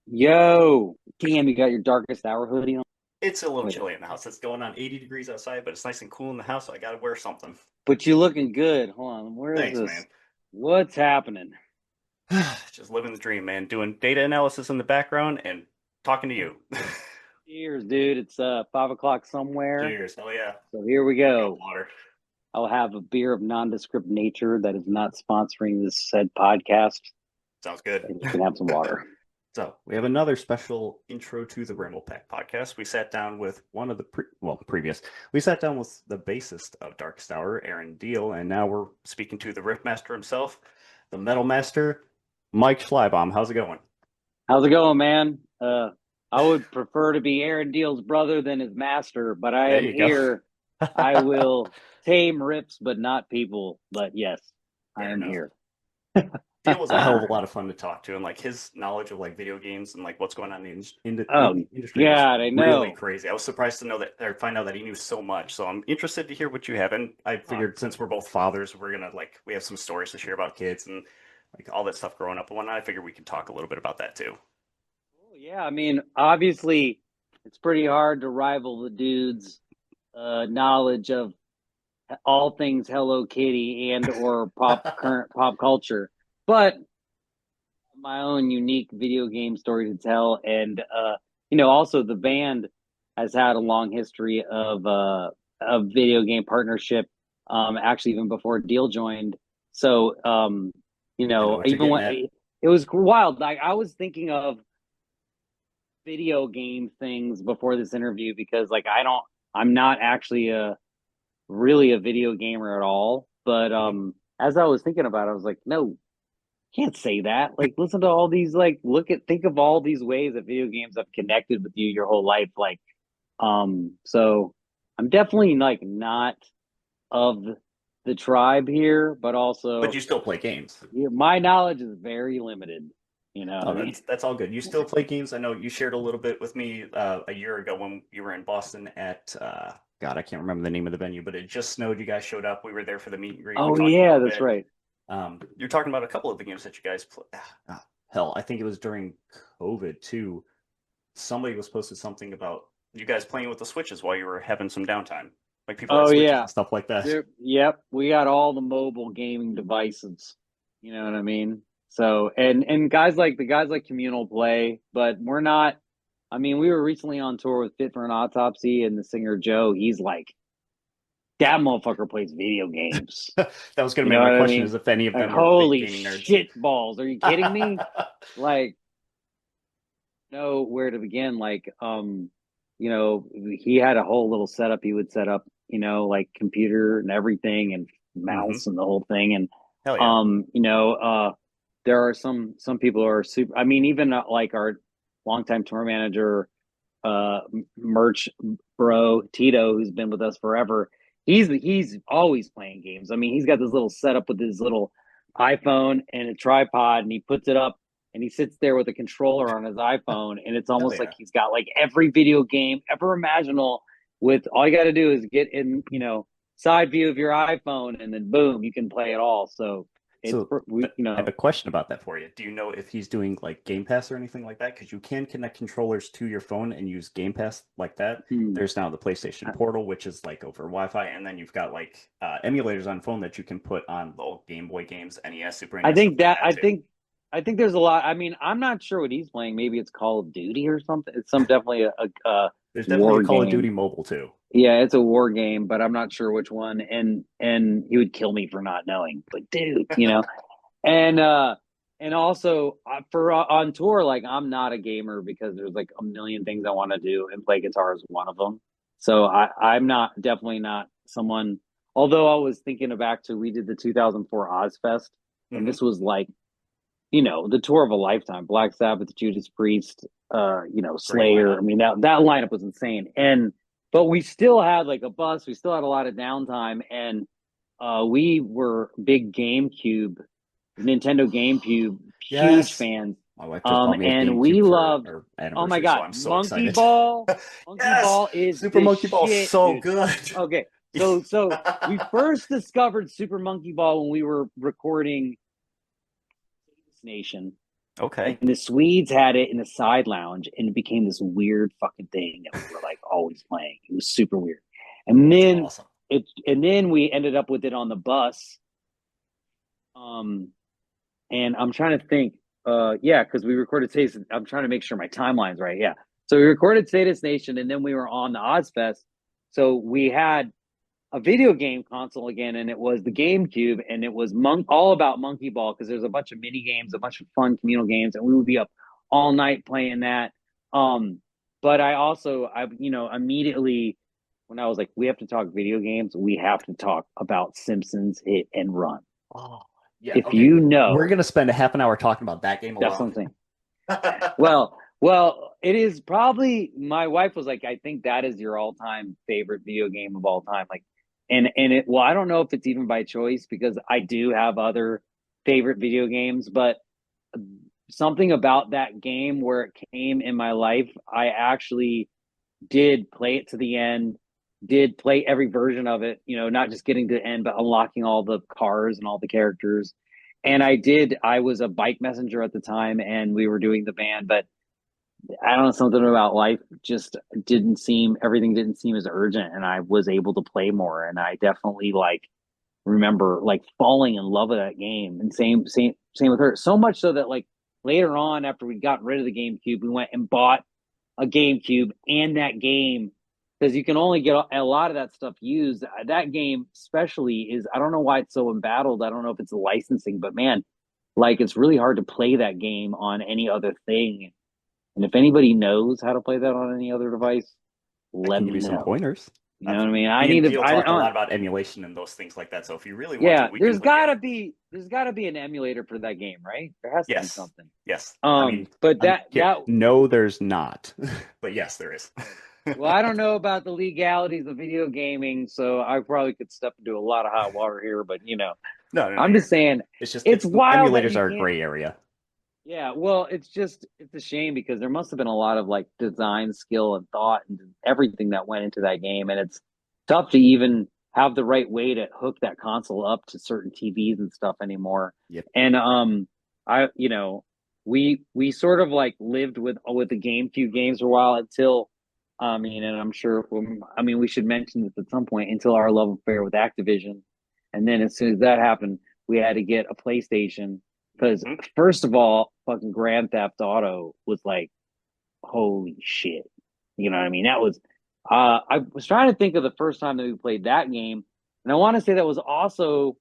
Yo, Cam, you got your darkest hour hoodie on? It's a little Wait, chilly in the house. It's going on 80 degrees outside, but it's nice and cool in the house, so I gotta wear something. but you looking good. Hold on, where is Thanks, this? man. What's happening? Just living the dream, man. Doing data analysis in the background and talking to you. Cheers, dude. It's 5 o'clock somewhere. Cheers. Hell yeah. So here we Got go. water. I'll have a beer of nondescript nature that is not sponsoring this said podcast, Sounds good. and you can have some water. So we have another special intro to the Ramblepack podcast. We sat down with one of the previous. We sat down with the bassist of Darkest Hour, Aaron Deal, and now we're speaking to the riffmaster himself, the metal master, Mike Schleibaum. How's it going? How's it going, man? I would prefer to be Aaron Deal's brother than his master, but I There am you go. here. I will tame rips, but not people. But yes, I Fair am enough. here. Deal was a hell of a lot of fun to talk to, and like his knowledge of like video games and like what's going on in Oh the industry was God, I really know. crazy. I was surprised to know that or find out that he knew so much. So I'm interested to hear what you have. And I Uh, figured since we're both fathers, we're gonna like we have some stories to share about kids and like all that stuff growing up and whatnot. I figured we could talk a little bit about that too. yeah, I mean, obviously, it's pretty hard to rival the dude's knowledge of all things Hello Kitty and or current pop culture. But my own unique video game story to tell, and also the band has had a long history of video game partnership. Actually, even before Deal joined. So, I know what you're even getting when at. it was wild, like I was thinking of video game things before this interview because like I'm not actually a really a video gamer at all. But Mhm. as I was thinking about it, I was like, no, can't say that. Like listen to all these think of all these ways that video games have connected with you your whole life. So I'm definitely like not of the tribe here, but But also you still play games. my knowledge is very limited. You know what No, I mean? that's all good. You still play games. I know you shared a little bit with me a year ago when you were in Boston at God, I can't remember the name of the venue, but it just snowed. You guys showed up. We were there for the meet and greet. We Oh talked a yeah, little that's bit. right. You're talking about a couple of the games that you guys play. Hell, I think it was during COVID too. Somebody was posted something about you guys playing with the Switches while you were having some downtime. Like people had Oh Switches yeah. and stuff like that. Yep, we got all the mobile gaming devices. You know what I mean? So and guys like the guys like communal play, but we're not. I mean, we were recently on tour with Fit for an Autopsy and the singer Joe. He's like that motherfucker plays video games. That was going You to be know my what I question: mean? is if any of Like them were big holy gaming nerds. shit balls. Are you kidding me? Like know where to begin. He had a whole little setup he would set up, like computer and everything and Hmm. mouse and the whole thing. And, Hell yeah. um, you know, uh, there are some people who are super, I mean, even like our longtime tour manager, merch bro, Tito, who's been with us forever. He's always playing games. I mean, he's got this little setup with his little iPhone and a tripod, and he puts it up and he sits there with a controller on his iPhone, and it's Hell almost like yeah. he's got like every video game ever imaginable. With all you got to do is get in, side view of your iPhone, and then boom, you can play it all. So it's So we, I have a question about that for you. Do you know if he's doing like Game Pass or anything like that? Because you can connect controllers to your phone and use Game Pass like that. hmm, There's now the PlayStation Portal, which is like over Wi-Fi, and then you've got like emulators on phone that you can put on the old Game Boy games, NES, Super I NES, stuff think like that that too. I think there's a lot. I mean, I'm not sure what he's playing. Maybe it's Call of Duty or something. It's some definitely a There's definitely a war Call of Duty game. mobile too. Yeah, it's a war game, but I'm not sure which one. And he would kill me for not knowing. But dude, and and also for on tour, like I'm not a gamer because there's like a million things I want to do, and play guitar is one of them. So I'm not definitely not someone. Although I was thinking back to we did the 2004 Ozfest, and Hmm. this was like, the tour of a lifetime. Black Sabbath, Judas Priest, Great Slayer. lineup. I mean, that lineup was insane. And but we still had like a bus. We still had a lot of downtime, and we were big Nintendo GameCube, huge Yes. fans. My wife just bought me a And we GameCube for loved. our Oh my anniversary, so God, I'm so Monkey excited. Ball. Monkey Yes, Ball is Super the Monkey Ball is shit, so dude. good. Okay, so we first discovered Super Monkey Ball when we were recording Nation, and Okay, the Swedes had it in the side lounge, and it became this weird fucking thing that we were like always playing. It was super weird, and that's then awesome. we ended up with it on the bus. Um, and I'm trying to think. Yeah, because we recorded Sadist. I'm trying to make sure my timeline's right. Yeah, so we recorded Sadist Nation, and then we were on the Ozfest. So we had a video game console again, and it was the GameCube, and it was all about Monkey Ball because there's a bunch of mini games, a bunch of fun communal games, and we would be up all night playing that. Um, but immediately when I was like, we have to talk video games, we have to talk about Simpsons Hit and Run. Oh, yeah. If Okay, you we're know, gonna spend a half an hour talking about that game that's what alone. I'm saying. Well, it is probably my wife was like, I think that is your all-time favorite video game of all time. Like, and it well, I don't know if it's even by choice because I do have other favorite video games, but something about that game where it came in my life, I actually did play it to the end, did play every version of it, not just getting to the end, but unlocking all the cars and all the characters. And I was a bike messenger at the time and we were doing the band, but I don't know, something about life just everything didn't seem as urgent. And I was able to play more. And I definitely like remember like falling in love with that game. And same with her. So much so that like later on, after we got rid of the GameCube, we went and bought a GameCube and that game because you can only get a lot of that stuff used. That game, especially, is I don't know why it's so embattled. I don't know if it's the licensing, but man, like it's really hard to play that game on any other thing. And if anybody knows how to play that on any other device, I let can give me you some know. pointers. You know what I mean? I Me and need to. Deal talked a lot about emulation and those things like that. So if you really want to, Yeah. we can hook you up. There's gotta be an emulator for that game, right? There has to be Yes, something. yes. I mean, But I'm that here. that No, there's not, but yes, there is. Well, I don't know about the legalities of video gaming, so I probably could step into a lot of hot water here. But No, no, no. I'm You're just good. saying, It's just it's it's wild that emulators you are a can't. gray area. Yeah, well, it's a shame because there must have been a lot of like design skill and thought and everything that went into that game, and it's tough to even have the right way to hook that console up to certain TVs and stuff anymore. Yep. And I we sort of like lived with the GameCube games for a while until I mean, and I'm sure we should mention this at some point until our love affair with Activision, and then as soon as that happened, we had to get a PlayStation because Mhm. first of all, fucking Grand Theft Auto was like, holy shit. You know what I mean? I was trying to think of the first time that we played that game. And I want to say that was also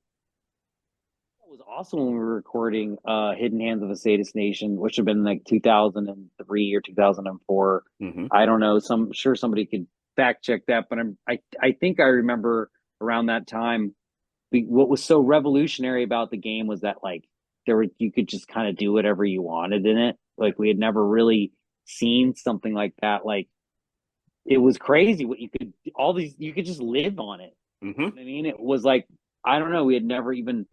when we were recording Hidden Hands of a Sadist Nation, which had been like 2003 or 2004. Mhm. I don't know. Sure somebody could fact check that, but I think I remember around that time what was so revolutionary about the game was that like you could just kind of do whatever you wanted in it. Like we had never really seen something like that. Like it was crazy what you could just live on it. You know Mhm. what I mean? It was like I don't know, we had never even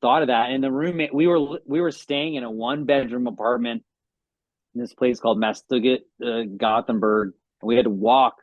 thought of that. And the roommate we were staying in a one bedroom apartment in this place called Mastugat, Gothenburg. And we had to walk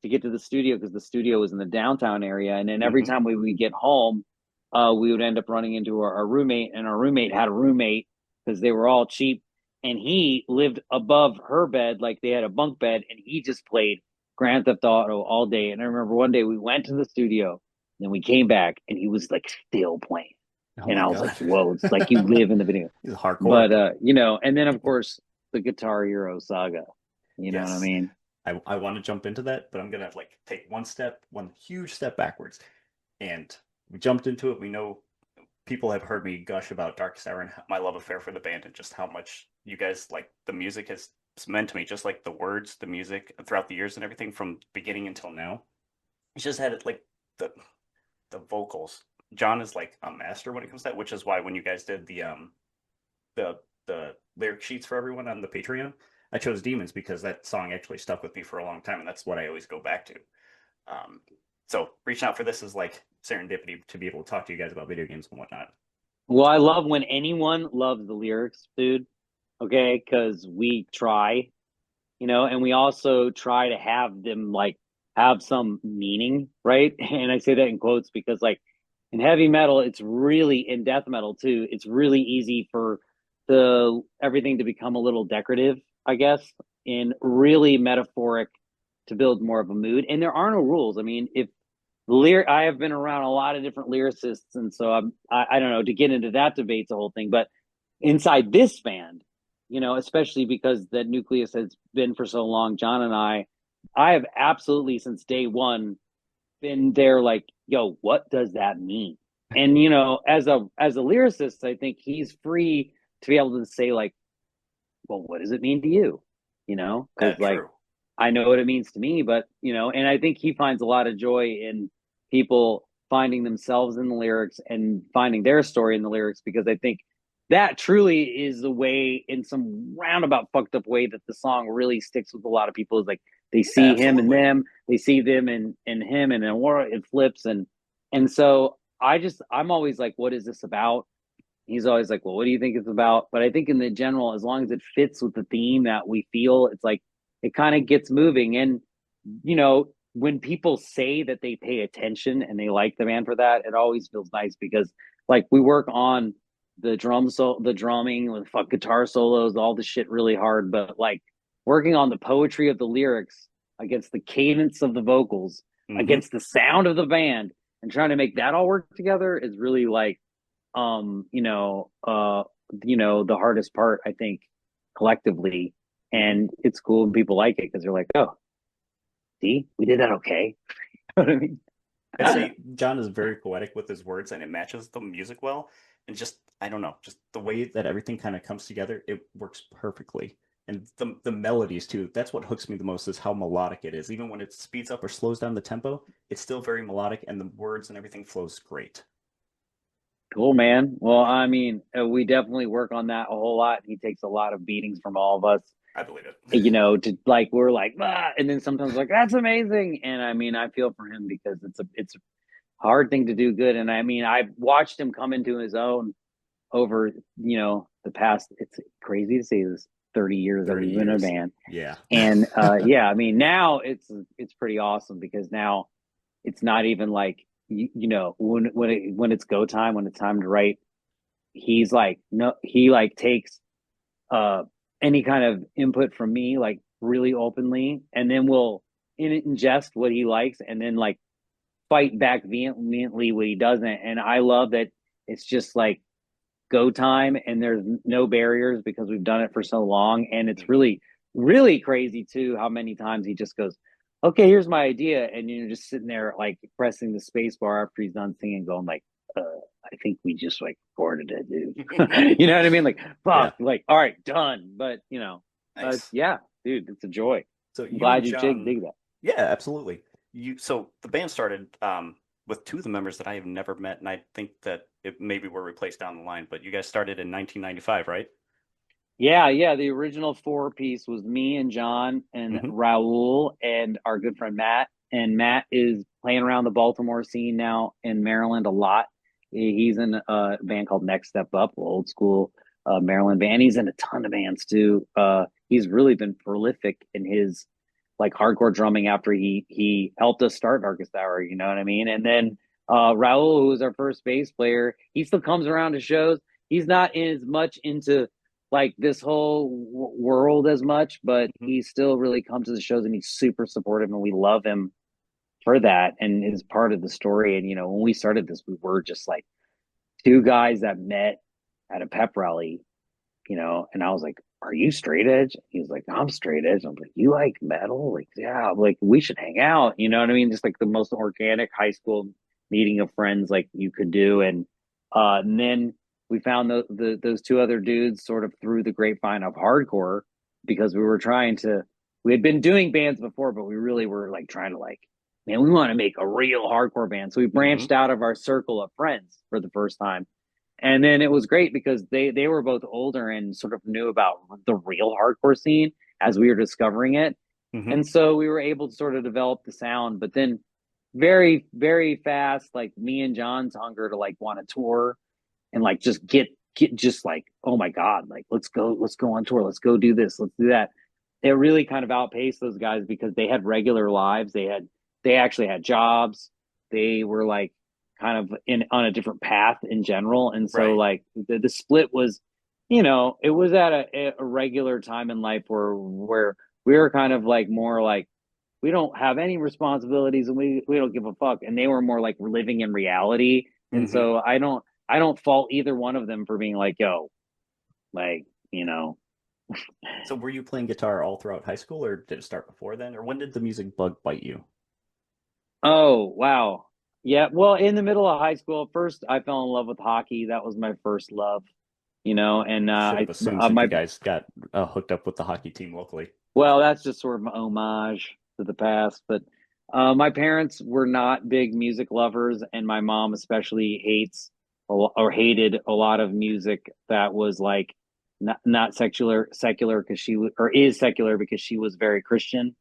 to get to the studio because the studio was in the downtown area. And then every Mhm. time we would get home, we would end up running into our roommate, and our roommate had a roommate because they were all cheap. And he lived above her bed, like they had a bunk bed, and he just played Grand Theft Auto all day. And I remember one day we went to the studio, and we came back, and he was like still playing. Oh And my I was like, god. "Whoa!" It's like you live in the video. He's hardcore. But and then of course the Guitar Hero saga. You know what I Yes. mean? I want to jump into that, but I'm gonna like take one huge step backwards. And we jumped into it. We know people have heard me gush about Dark Hour and my love affair for the band and just how much you guys like the music has meant to me, just like the words, the music throughout the years and everything from beginning until now. It's just had like the the vocals. John is like a master when it comes to that, which is why when you guys did the lyric sheets for everyone on the Patreon, I chose Demons because that song actually stuck with me for a long time, and that's what I always go back to. Um, so reaching out for this is like serendipity to be able to talk to you guys about video games and whatnot. Well, I love when anyone loves the lyrics, dude. Okay, because we try, and we also try to have them like have some meaning, right? And I say that in quotes because like in heavy metal, it's really in death metal too. It's really easy for the everything to become a little decorative, I guess, and really metaphoric to build more of a mood. And there are no rules. I mean, if lyric, I have been around a lot of different lyricists, and so I don't know to get into that debate's a whole thing, but inside this band, especially because that nucleus has been for so long, John and I have absolutely since day one been there like, yo, what does that mean? And as a lyricist, I think he's free to be able to say like, well, what does it mean to you? Because like True. I know what it means to me, but and I think he finds a lot of joy in people finding themselves in the lyrics and finding their story in the lyrics because I think that truly is the way, in some roundabout fucked up way, that the song really sticks with a lot of people. Is like they Yeah, see him and absolutely. them, they see them and him, and then it flips, and so I'm always like, what is this about? He's always like, well, what do you think it's about? But I think in the general, as long as it fits with the theme that we feel, it's like it kind of gets moving. And when people say that they pay attention and they like the band for that, it always feels nice because like we work on the drumming with fuck guitar solos, all the shit really hard, but like working on the poetry of the lyrics against the cadence of the vocals, Hmm. against the sound of the band, and trying to make that all work together is really like um you know uh the hardest part, I think, collectively. Hmm. And it's cool when people like it because they're like, oh, see, we did that okay. You know what I mean? I'd say John is very poetic with his words and it matches the music well. And just, I don't know, just the way that everything kind of comes together, it works perfectly. And the melodies too, that's what hooks me the most is how melodic it is. Even when it speeds up or slows down the tempo, it's still very melodic and the words and everything flows great. Cool, man. Well, I mean, we definitely work on that a whole lot. He takes a lot of beatings from all of us, I believe it. to like we're like, ah, and then sometimes like that's amazing. And I mean, I feel for him because it's a hard thing to do good. And I mean, I've watched him come into his own over the past. It's crazy to say this, 30 years that 30 we've been a years. band. Yeah. And yeah, I mean, now it's pretty awesome because now it's not even like when it's go time, when it's time to write, he's like, no, he like takes uh any kind of input from me like really openly, and then we'll ingest what he likes and then like fight back vehemently what he doesn't. And I love that it's just like go time and there's no barriers because we've done it for so long. And it's Mhm. really, really crazy too how many times he just goes, okay, here's my idea. And you're just sitting there like pressing the space bar after he's done singing, going like, I think we just like recorded it, dude. You know what I mean? Like, Yeah. fuck, like, all right, done. But Nice. yeah, dude, it's a joy. So I'm you and glad you John, dig that. yeah, absolutely. So the band started with two of the members that I have never met, and I think that it maybe were replaced down the line. But you guys started in 1995, right? Yeah, yeah. The original four piece was me and John and Hmm. Raul and our good friend Matt. And Matt is playing around the Baltimore scene now in Maryland a lot. He's in a band called Next Step Up, old school Maryland band. He's in a ton of bands too. He's really been prolific in his like hardcore drumming after he helped us start Darkest Hour. You know what I mean? And then Raul, who was our first bass player, he still comes around to shows. He's not as much into like this whole world as much, but Hmm. he still really comes to the shows and he's super supportive and we love him for that and is part of the story. And when we started this, we were just like two guys that met at a pep rally, and I was like, are you straight edge? He was like, I'm straight edge. I'm like, you like metal? Like, yeah, like we should hang out. You know what I mean? Just like the most organic high school meeting of friends like you could do. And then we found those two other dudes sort of through the grapevine of hardcore because we had been doing bands before, but we really were like trying to like man, we want to make a real hardcore band. So we Mm-hmm. branched out of our circle of friends for the first time. And then it was great because they were both older and sort of knew about the real hardcore scene as we were discovering it. Mm-hmm. And so we were able to sort of develop the sound, but then very, very fast, like me and John's hunger to like want to tour and like just get just like, oh my God, like let's go on tour, let's go do this, let's do that. It really kind of outpaced those guys because they had regular lives. They actually had jobs. They were like kind of in on a different path in general. And so Right. like the split was, it was at a regular time in life where we were kind of like more like we don't have any responsibilities and we don't give a fuck. And they were more like living in reality. And Mm-hmm. so I don't fault either one of them for being like, yo, like, you know, So were you playing guitar all throughout high school, or did it start before then, or when did the music bug bite you? oh wow. Yeah, well, in the middle of high school, first I fell in love with hockey. That was my first love, and Should have I assumed since you my guys got hooked up with the hockey team locally. well, that's just sort of an homage to the past. But my parents were not big music lovers, and my mom especially or hated a lot of music that was like not secular because or is secular because she was very Christian,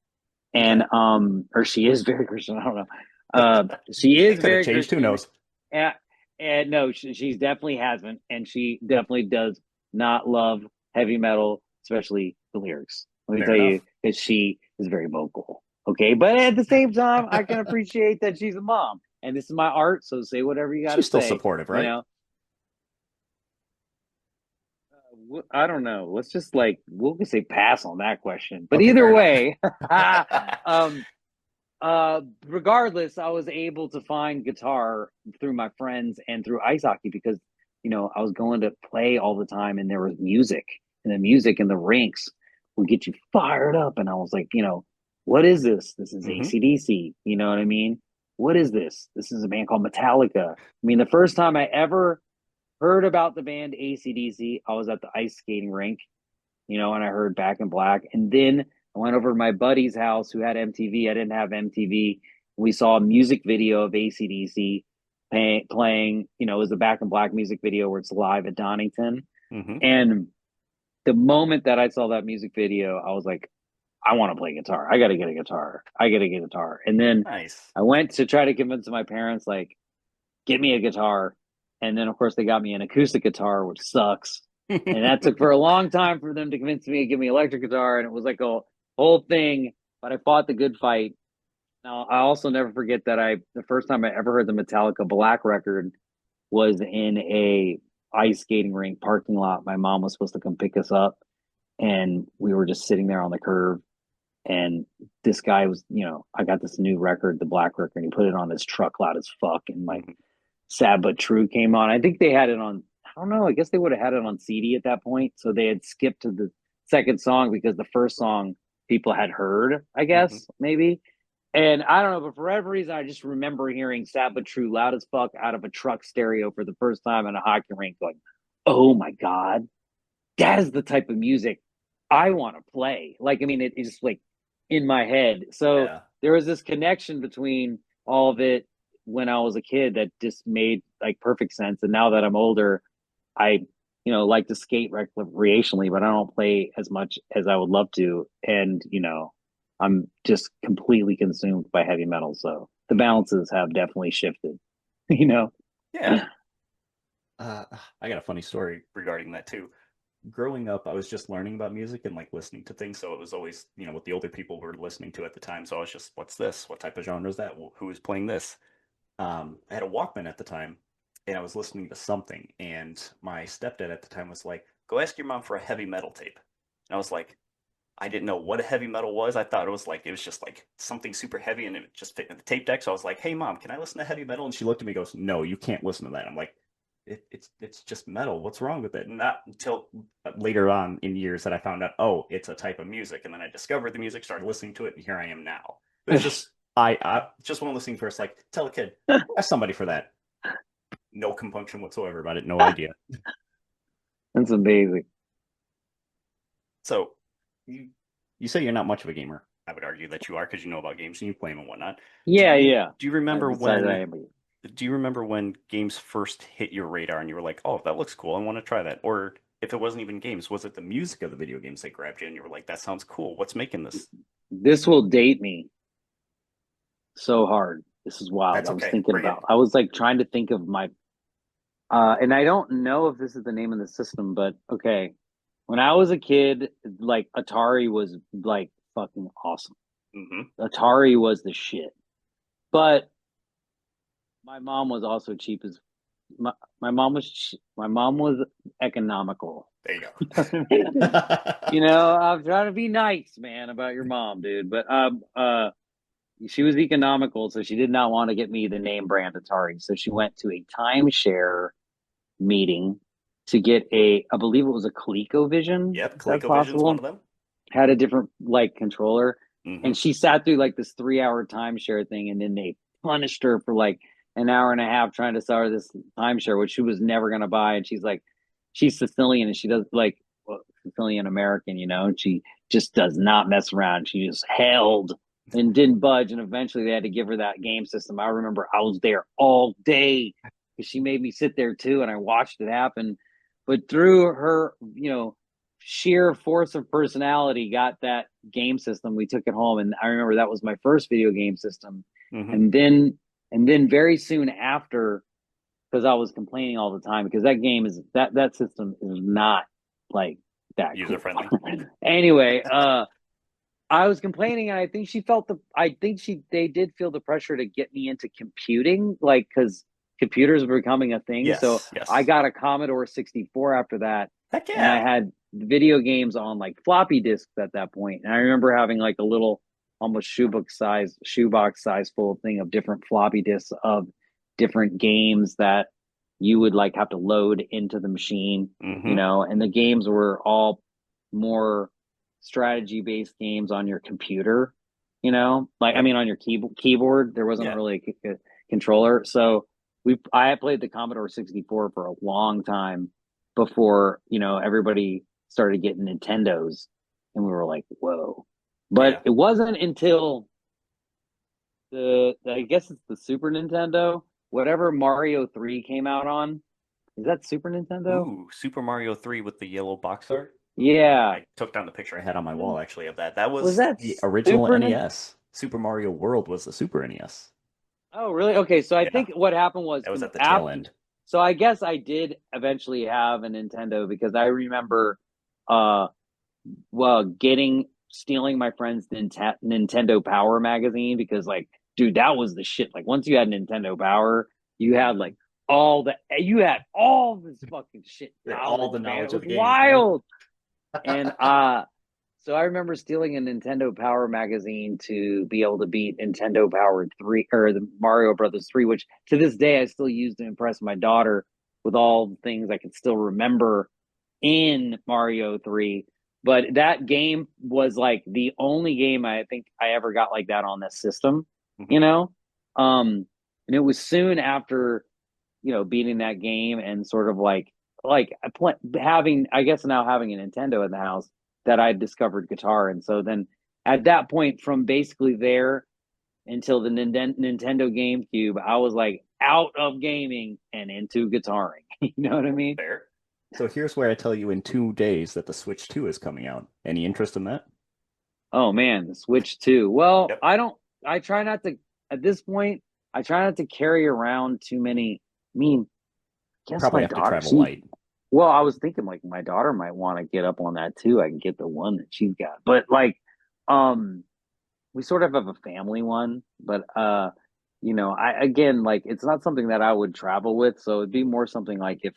and Okay. or she is very Christian. I don't know. She is It could have very changed. Who Christian, knows? and, and no, she's definitely hasn't, and she definitely does not love heavy metal, especially the lyrics. Let me Fair tell you, enough. that she is very vocal. Okay, but at the same time, I can appreciate that she's a mom, and this is my art. So say whatever you got to She's still say. supportive, You right? know, I don't know. Let's just like we'll just say pass on that question. But Okay, either fair enough. way, um, regardless, I was able to find guitar through my friends and through ice hockey because, I was going to play all the time and there was music and the music in the rinks would get you fired up. And I was like, what is this? This is Hmm. AC/DC. You know what I mean? What is this? This is a band called Metallica. I mean, the first time I ever heard about the band AC/DC, I was at the ice skating rink, and I heard Back in Black. And then I went over to my buddy's house who had MTV. I didn't have MTV. We saw a music video of AC/DC playing, it was the Back in Black music video where it's live at Donington. Hmm. And the moment that I saw that music video, I was like, I want to play guitar. I got to get a guitar. I got to get a guitar. And then Nice. I went to try to convince my parents, like, get me a guitar. And then, of course, they got me an acoustic guitar, which sucks. And that took for a long time for them to convince me to give me electric guitar. And it was like a whole thing, but I fought the good fight. Now, I also never forget that the first time I ever heard the Metallica Black record was in a ice skating rink parking lot. My mom was supposed to come pick us up, and we were just sitting there on the curb. And this guy was, I got this new record, the Black record, and he put it on his truck loud as fuck. And like, Mhm. Sad But True came on. I think they had it on, I don't know, I guess they would have had it on CD at that point. So they had skipped to the second song because the first song people had heard, I Mhm. guess, maybe. And I don't know, but for whatever reason, I just remember hearing Sad But True loud as fuck out of a truck stereo for the first time in a hockey rink, going, oh my God, that is the type of music I want to play. Like, I mean, it's just like in my head. So Yeah. there was this connection between all of it when I was a kid that just made like perfect sense. And now that I'm older, I, like to skate recreationally, but I don't play as much as I would love to. And, I'm just completely consumed by heavy metal. So the Mhm. balances have definitely shifted, you know? Yeah. I got a funny story regarding that too. Growing up, I was just learning about music and like listening to things. So it was always, what the older people were listening to at the time. So I was just, what's this? What type of genre is that? Who is playing this? I had a Walkman at the time and I was listening to something. And my stepdad at the time was like, go ask your mom for a heavy metal tape. And I was like, I didn't know what a heavy metal was. I thought it was just like something super heavy and it just fit in the tape deck. So I was like, hey, mom, can I listen to heavy metal? And she looked at me and goes, no, you can't listen to that. I'm like, it's just metal. What's wrong with it? And not until later on in years that I found out, oh, it's a type of music. And then I discovered the music, started listening to it, and here I am now. It was just I just want to listen first, like tell a kid, ask somebody for that. No compunction whatsoever about it, no idea. That's amazing. So you you say you're not much of a gamer. I would argue that you are because you know about games and you play them and whatnot. Do Yeah, you yeah. do you I remember decided I when am. do you remember when games first hit your radar and you were like, "Oh, that looks cool. I want to try that." Or if it wasn't even games, was it the music of the video games that grabbed you and you were like, "That sounds cool. What's making this?" This will date me so hard. This is wild. That's I was okay. thinking Bring about. it. I was like trying to think of my. And I don't know if this is the name of the system, but okay. When I was a kid, like Atari was like fucking awesome. Hmm. Atari was the shit. But my mom was also cheap as my mom was my mom was economical. There you You go. know, I'm trying to be nice, man, about your mom, dude. But she was economical, so she did not want to get me the name brand Atari. So she went to a timeshare meeting to get I believe it was a ColecoVision, Yep, if that's ColecoVision's one possible. of them. Had a different like controller, and Hmm. she sat through like this 3 hour timeshare thing, and then they punished her for like an hour and a half trying to sell her this timeshare, which she was never gonna buy. And she's like, she's Sicilian, and she does like well, Sicilian American, you know, and she just does not mess around. She just held and didn't budge, and eventually they had to give her that game system. I remember I was there all day because she made me sit there too, and I watched it happen. But through her, you know, sheer force of personality, got that game system. We took it home, and I remember that was my first video game system. Hmm. And then very soon after, because I was complaining all the time because that game is that system is not like that User cool. friendly. Anyway, I was complaining, and I think she felt I think they did feel the pressure to get me into computing, like because computers were becoming a thing. So Yes, I yes. got a Commodore 64 after that, Heck and I yeah. had video games on like floppy disks at that point. And I remember having like a little, almost shoebox size full thing of different floppy disks of different games that you would like have to load into the machine, you Hmm. know, and the games were all more strategy based games on your computer, you know, like I Yep. mean on your keyboard. There wasn't Yeah. really a controller, so I had played the Commodore 64 for a long time before, you know, everybody started getting Nintendos, and we were like, whoa. But Yeah. it wasn't until the I guess it's the Super Nintendo, whatever Mario 3 came out on. Is that Super Nintendo? Ooh, Super Mario 3 with the yellow box art. Yeah. I took down the picture I had on my wall actually of that. That Was was that the original Super Nintendo? NES. Super Mario World was the Super NES. Oh, really? Okay, so I Yeah, think what happened was that was at the tail after. end. So I guess I did eventually have a Nintendo because I remember, uh, well, stealing my friend's Nintendo Power magazine because, like, dude, that was the shit. Like, once you had Nintendo Power, you had all this fucking shit All the knowledge, man. It knowledge of was the games, man. wild. And so I remember stealing a Nintendo Power magazine to be able to beat Nintendo Power 3 or the Mario Brothers 3, which to this day I still use to impress my daughter with all the things I can still remember in Mario 3. But that game was like the only game I think I ever got like that on this system, you Hmm. know? And it was soon after, you know, beating that game and sort of like having, I guess now having a Nintendo in the house, that I discovered guitar. And so then at that point, from basically there until the Nintendo GameCube, I was like out of gaming and into guitaring. You know what I mean? Fair. So here's where I tell you in 2 days that the Switch 2 is coming out. Any interest in that? Oh man, the Switch 2. Well, Yep. I don't, I try not to, at this point, I try not to carry around too many. I mean, guess Probably my have to daughter, travel light. well, I was thinking like my daughter might want to get up on that too. I can get the one that she's got. But like um we sort of have a family one, but you know, I again like it's not something that I would travel with, so it'd be more something like if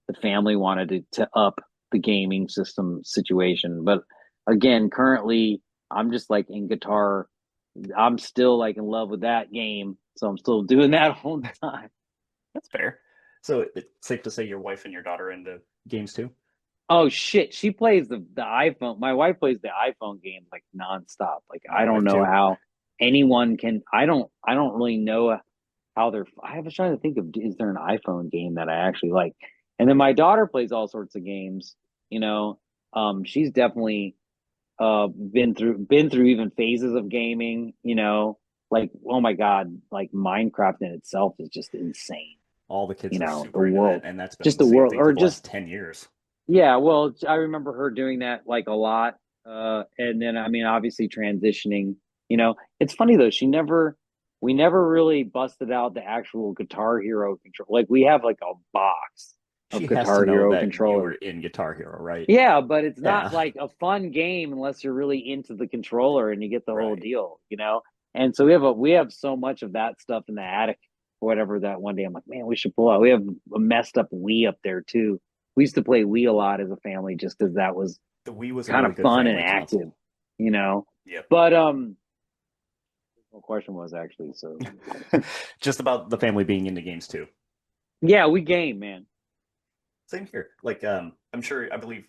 the family wanted to up the gaming system situation. But again, currently I'm just like in guitar. I'm still like in love with that game, so I'm still doing that all the time. That's fair. So it's safe to say your wife and your daughter are into games too? Oh shit, she plays the iPhone. My wife plays the iPhone games like nonstop. Like I My don't wife know too. how anyone can. I don't really know how they're. I was trying to think of is there an iPhone game that I actually like. And then my daughter plays all sorts of games. You know, she's definitely. been through even phases of gaming, like, oh my God, like Minecraft in itself is just insane. All the kids are The super into that, world, and that's been just the the same world, thing for or the last just, 10 years. yeah, well, I remember her doing that like a lot. And then, I mean, obviously transitioning, it's funny though, we never really busted out the actual Guitar Hero control. Like we have like a box of She has to Guitar know Hero that you were controllers. in Guitar Hero, right? Yeah, but it's not Yeah, like a fun game unless you're really into the controller and you get the whole right. deal. And so we have so much of that stuff in the attic or whatever that one day I'm like, man, we should pull out. We have a messed up Wii up there too. We used to play Wii a lot as a family just because that was The Wii was a kind really of good fun and family active, console. you know. Yep. But the question was actually so Just about the family being into games too. yeah, we game, man. Same here. Like, I'm sure, I believe,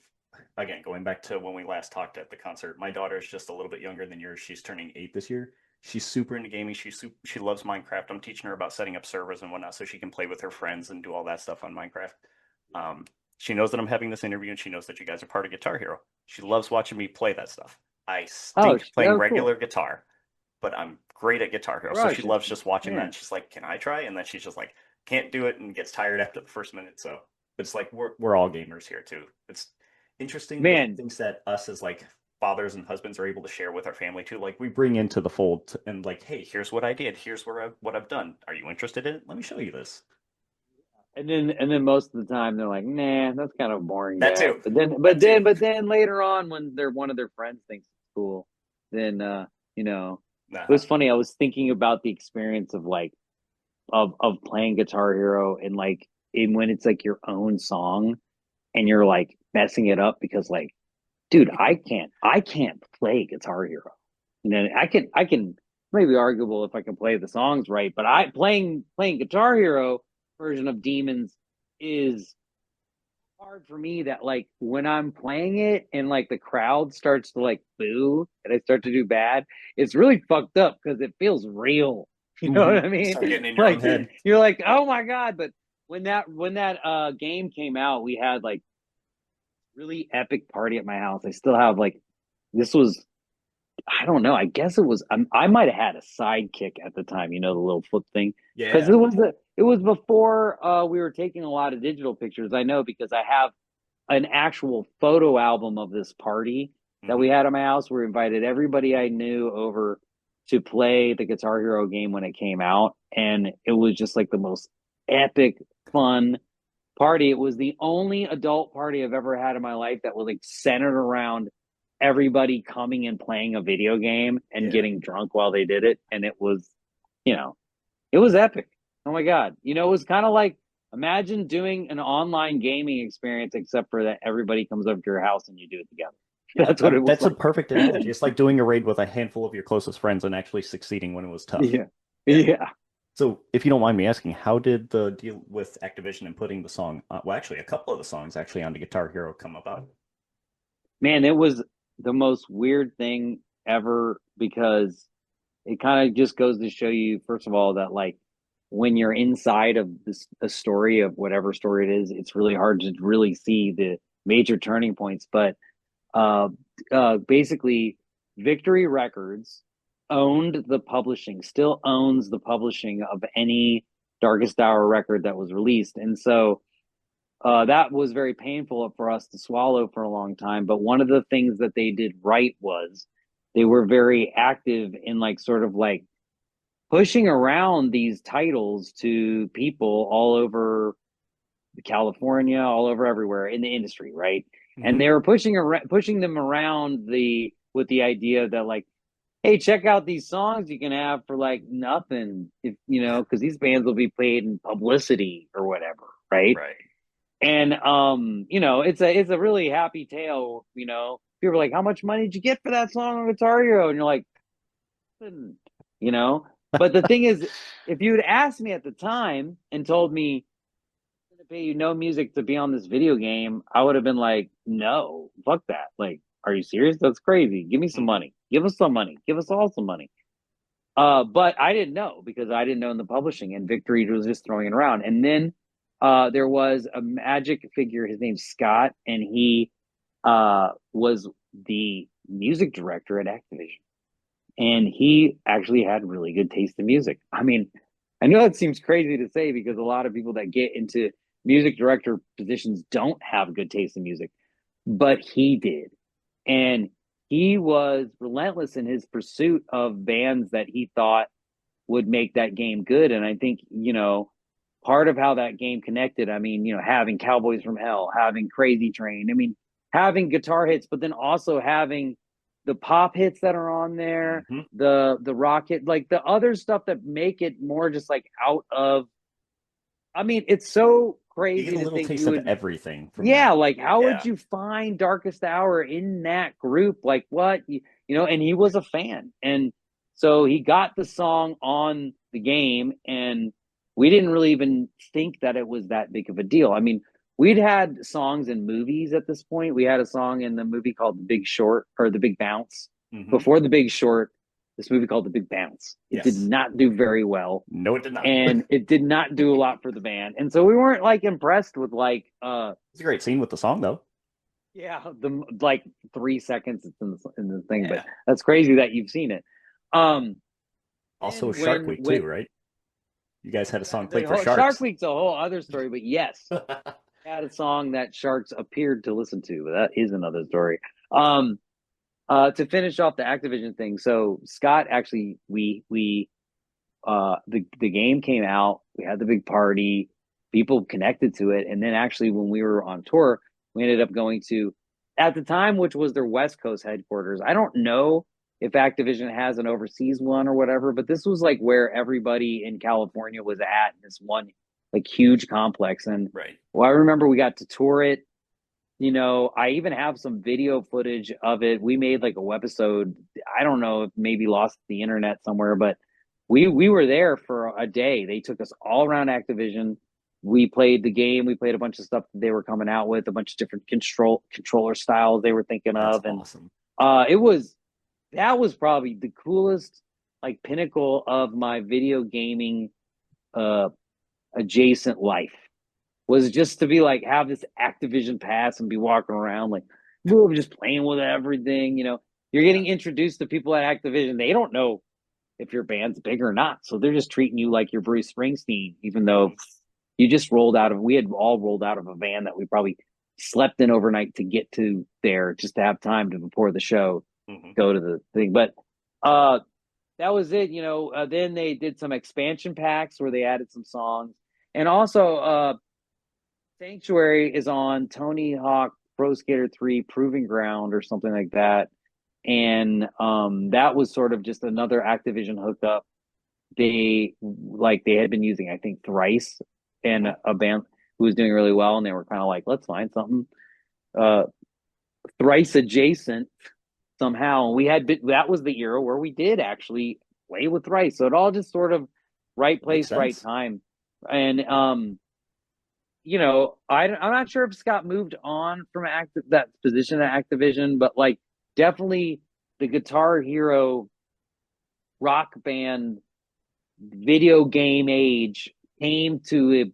again, going back to when we last talked at the concert, my daughter is just a little bit younger than yours. She's turning 8 this year. She's super into gaming. She loves Minecraft. I'm teaching her about setting up servers and whatnot so she can play with her friends and do all that stuff on Minecraft. Um, she knows that I'm having this interview and she knows that you guys are part of Guitar Hero. She loves watching me play that stuff. I Oh, stink playing cool. regular guitar, but I'm great at Guitar Hero. So she Russian. loves just watching that. Yeah. And she's like, "Can I try?" And then she's just like, "Can't do it," and gets tired after the first minute. So it's like we're all gamers here too. It's interesting the Man, things that us as like fathers and husbands are able to share with our family too. Like we bring into the fold and like, "Hey, here's what I did. Here's what I've done. Are you interested in it? Let me show you this." and then most of the time they're like, nah, that's kind of boring, That Dad. too. But then but That too. then but then later on when one of their friends thinks it's cool, then it Uh-huh. was funny. I was thinking about the experience of like of playing Guitar Hero and like when it's like your own song and you're like messing it up because like, dude, I can't play Guitar Hero. I can maybe arguable if I can play the songs right, but I playing Guitar Hero version of Demons is hard for me that like when I'm playing it and like the crowd starts to like boo and I start to do bad, it's really fucked up because it feels real. You know Mm-hmm. what I You mean? start getting in your own Like head. you're like, oh my God. But when that game came out, we had like really epic party at my house. I still have like this was I don't know. I guess it was I might have had a sidekick at the time, the little flip thing, because Yeah. it was before we were taking a lot of digital pictures. I know because I have an actual photo album of this party that we Mm-hmm. had at my house. We invited everybody I knew over to play the Guitar Hero game when it came out, and it was just like the most epic, fun party. It was the only adult party I've ever had in my life that was like centered around everybody coming and playing a video game and Yeah. getting drunk while they did it. And you know, it was epic. Oh my God. It was kind of like imagine doing an online gaming experience, except for that everybody comes over to your house and you do it together. Yeah, That's what it was that's a like. perfect analogy. It's like doing a raid with a handful of your closest friends and actually succeeding when it was tough. Yeah. Yeah. Yeah. So, if you don't mind me asking, how did the deal with Activision and putting the song, well, actually, a couple of the songs actually onto Guitar Hero come about? Man, it was the most weird thing ever because it kind of just goes to show you, first of all, that like when you're inside of this a story of whatever story it is, it's really hard to really see the major turning points. But uh, basically, Victory Records owned the publishing, still owns the publishing of any Darkest Hour record that was released, and so that was very painful for us to swallow for a long time. But one of the things that they did right was they were very active in like sort of like pushing around these titles to people all over California, all over everywhere in the industry, right? And Hmm. they were pushing them around the with the idea that like, hey, check out these songs you can have for like nothing, if because these bands will be paid in publicity or whatever, right? Right. And it's a really happy tale. People are like, how much money did you get for that song on Guitar Hero? And you're like, "Hmm," you know. But the thing is, if you'd asked me at the time and told me I'm going to pay you no music to be on this video game, I would have been like, no, fuck that. Like, are you serious? That's crazy. Give me some Hmm. money. Give us some money. Give us all some money. But I didn't know because I didn't know in the publishing, and Victory was just throwing it around. And then there was a magic figure. His name's Scott, and he was the music director at Activision. And he actually had really good taste in music. I mean, I know it seems crazy to say because a lot of people that get into music director positions don't have good taste in music, but he did. And he was relentless in his pursuit of bands that he thought would make that game good. And I think, part of how that game connected, I mean, having Cowboys from Hell, having Crazy Train, I mean, having guitar hits, but then also having the pop hits that are on there, Mm-hmm. the rock hit, like the other stuff that make it more just like out of, I mean, it's so You get crazy a to little think taste you of would, everything from yeah, that. like how would Yeah. you find Darkest Hour in that group? Like what? And he was a fan. And so he got the song on the game and we didn't really even think that it was that big of a deal. I mean, we'd had songs in movies at this point. We had a song in the movie called The Big Short or The Big Bounce. Mm-hmm. Before The Big Short, this movie called The Big Bounce. It did Yes. not do very well No, it did not. and it did not do a lot for the band. And so we weren't like impressed with like It's a great scene with the song, though. yeah, the like 3 seconds it's in the thing, but Yeah. that's crazy that you've seen it. Um Also, and Shark Week when too, right? You guys had a song the played for whole Shark sharks. Week's a whole other story, but yes, had a song that sharks appeared to listen to, but that is another story. Um to finish off the Activision thing, so Scott actually we the game came out, we had the big party, people connected to it, and then actually when we were on tour, we ended up going to at the time, which was their West Coast headquarters. I don't know if Activision has an overseas one or whatever, but this was like where everybody in California was at in this one like huge complex. And Right. well, I remember we got to tour it. I even have some video footage of it. We made like a webisode. I don't know if maybe lost the internet somewhere, but we were there for a day. They took us all around Activision. We played the game. We played a bunch of stuff that they were coming out with, a bunch of different controller styles they were thinking That's of, and awesome. it was that was probably the coolest like pinnacle of my video gaming uh adjacent life was just to be like have this Activision pass and be walking around like we're just playing with everything. You're Yeah. getting introduced to people at Activision. They don't know if your band's big or not, so they're just treating you like you're Bruce Springsteen, even though you just rolled out of. We had all rolled out of a van that we probably slept in overnight to get to there just to have time to before the show Mm-hmm. go to the thing. But uh that was it. Then they did some expansion packs where they added some songs, and also Sanctuary is on Tony Hawk Pro Skater 3 Proving Ground or something like that. And that was sort of just another Activision hookup. They had been using, I think, Thrice and Mm-hmm. a band who was doing really well, and they were kind of like, let's find something uh Thrice adjacent somehow. And that was the era where we did actually play with Thrice. So it all just sort of right Makes place, right sense. time. And I'm not sure if Scott moved on from that position at Activision, but like definitely the Guitar Hero rock band video game age came to it,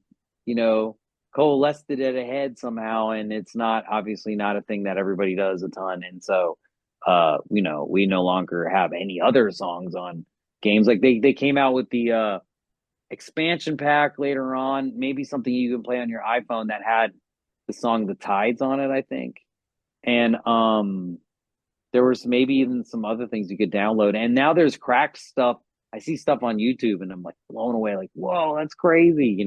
coalesced it at a head somehow, and it's not obviously not a thing that everybody does a ton, and so we no longer have any other songs on games. Like they came out with the expansion pack later on, maybe something you can play on your iPhone that had the song The Tides on it, I think. And there was maybe even some other things you could download. And now there's cracked stuff. I see stuff on YouTube and I'm like blown away, like, whoa, that's crazy.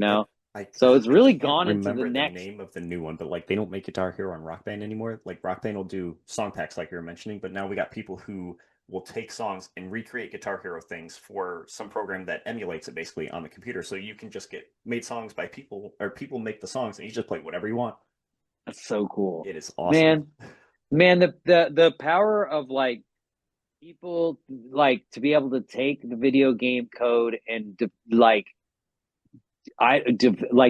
So it's I really can't gone into the remember the next. name of the new one, but like they don't make Guitar Hero on Rock Band anymore. Like Rock Band will do song packs like you were mentioning, but now we got people who will take songs and recreate Guitar Hero things for some program that emulates it basically on the computer. So you can just get made songs by people or people make the songs and you just play whatever you want. That's so cool. It is awesome. Man, the power of like people like to be able to take the video game code and like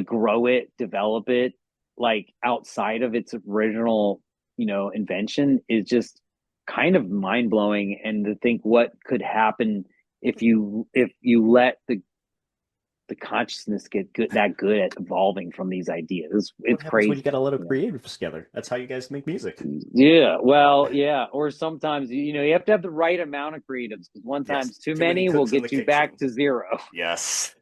grow it, develop it like outside of its original, invention is just kind of mind blowing. And to think what could happen if you let the consciousness get good at evolving from these ideas. What It's happens when you crazy. get a lot of You know? creatives together? That's how you guys make music. Yeah, well, yeah. Or sometimes, you have to have the right amount of creatives because one Yes, times too too many many will cooks in the get you back kitchen. to zero. Yes.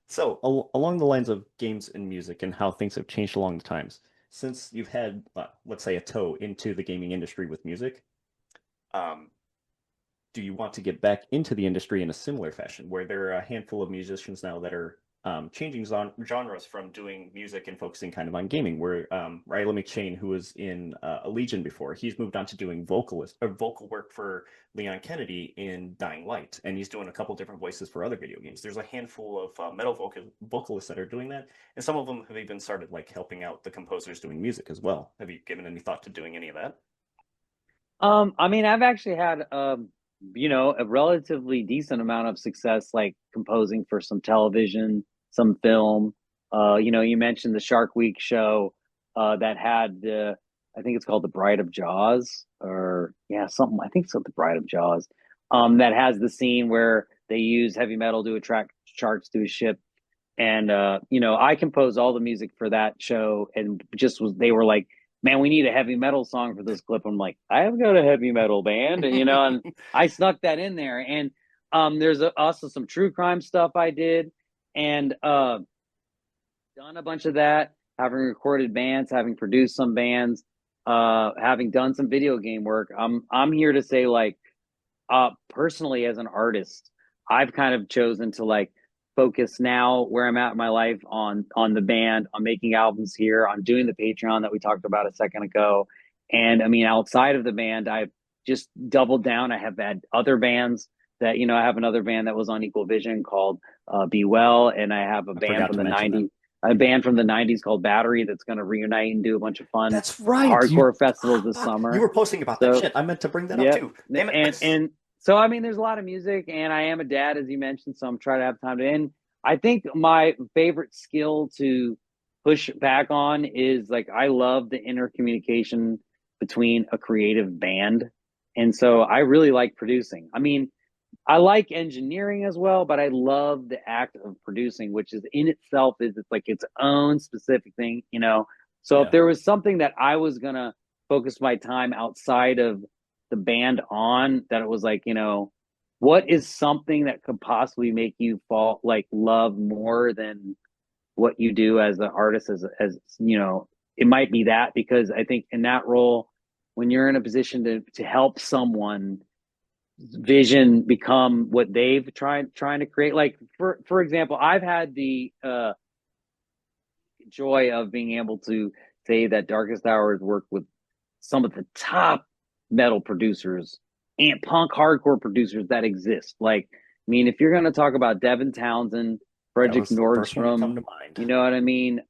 So, along the lines of games and music and how things have changed along the times, since you've had, let's say, a toe into the gaming industry with music, um, do you want to get back into the industry in a similar fashion, where there are a handful of musicians now that are changing genres from doing music and focusing kind of on gaming? Where Riley McShane, who was in Legion before, he's moved on to doing vocal work for Leon Kennedy in Dying Light, and he's doing a couple different voices for other video games. There's a handful of metal vocalists that are doing that, and some of them have even started like helping out the composers doing music as well. Have you given any thought to doing any of that? I mean, I've actually had a relatively decent amount of success like composing for some television, some film. You mentioned the Shark Week show that had I think it's called The Bride of Jaws, or yeah, something. I think it's called The Bride of Jaws. That has the scene where they use heavy metal to attract sharks to a ship. And I composed all the music for that show, and they were like, "Man, we need a heavy metal song for this clip." I'm like, "I've got a heavy metal band," and I snuck that in there. And there's also some true crime stuff I did, and done a bunch of that, having recorded bands, having produced some bands, having done some video game work. I'm here to say, like, personally as an artist, I've kind of chosen to like focus now where I'm at in my life on the band, on making albums here, on doing the Patreon that we talked about a second ago. And I mean, outside of the band, I've just doubled down. I have had other bands that, I have another band that was on Equal Vision called Be Well, and I have a I band forgot from to the mention that. 90s, a band from the 90s called Battery that's going to reunite and do a bunch of fun That's right. hardcore festivals this You summer. were posting about that So shit. I meant to bring that up Yep. too. Damn it. And so I mean there's a lot of music, and I am a dad, as you mentioned, so I'm trying to have time to end. I think my favorite skill to push back on is like I love the inner communication between a creative band. And so I really like producing. I mean, I like engineering as well, but I love the act of producing, which is in itself is it's like its own specific thing. So if Yeah. there was something that I was gonna focus my time outside of the band on, that it was like, what is something that could possibly make you fall like love more than what you do as an artist, as it might be that, because I think in that role, when you're in a position to help someone vision become what they've trying to create. Like for example, I've had the joy of being able to say that Darkest Hours worked with some of the top metal producers and punk hardcore producers that exist. Like, I mean, if you're going to talk about Devin Townsend, That Frederick was the first one to Nordstrom, come to mind. you know what I mean?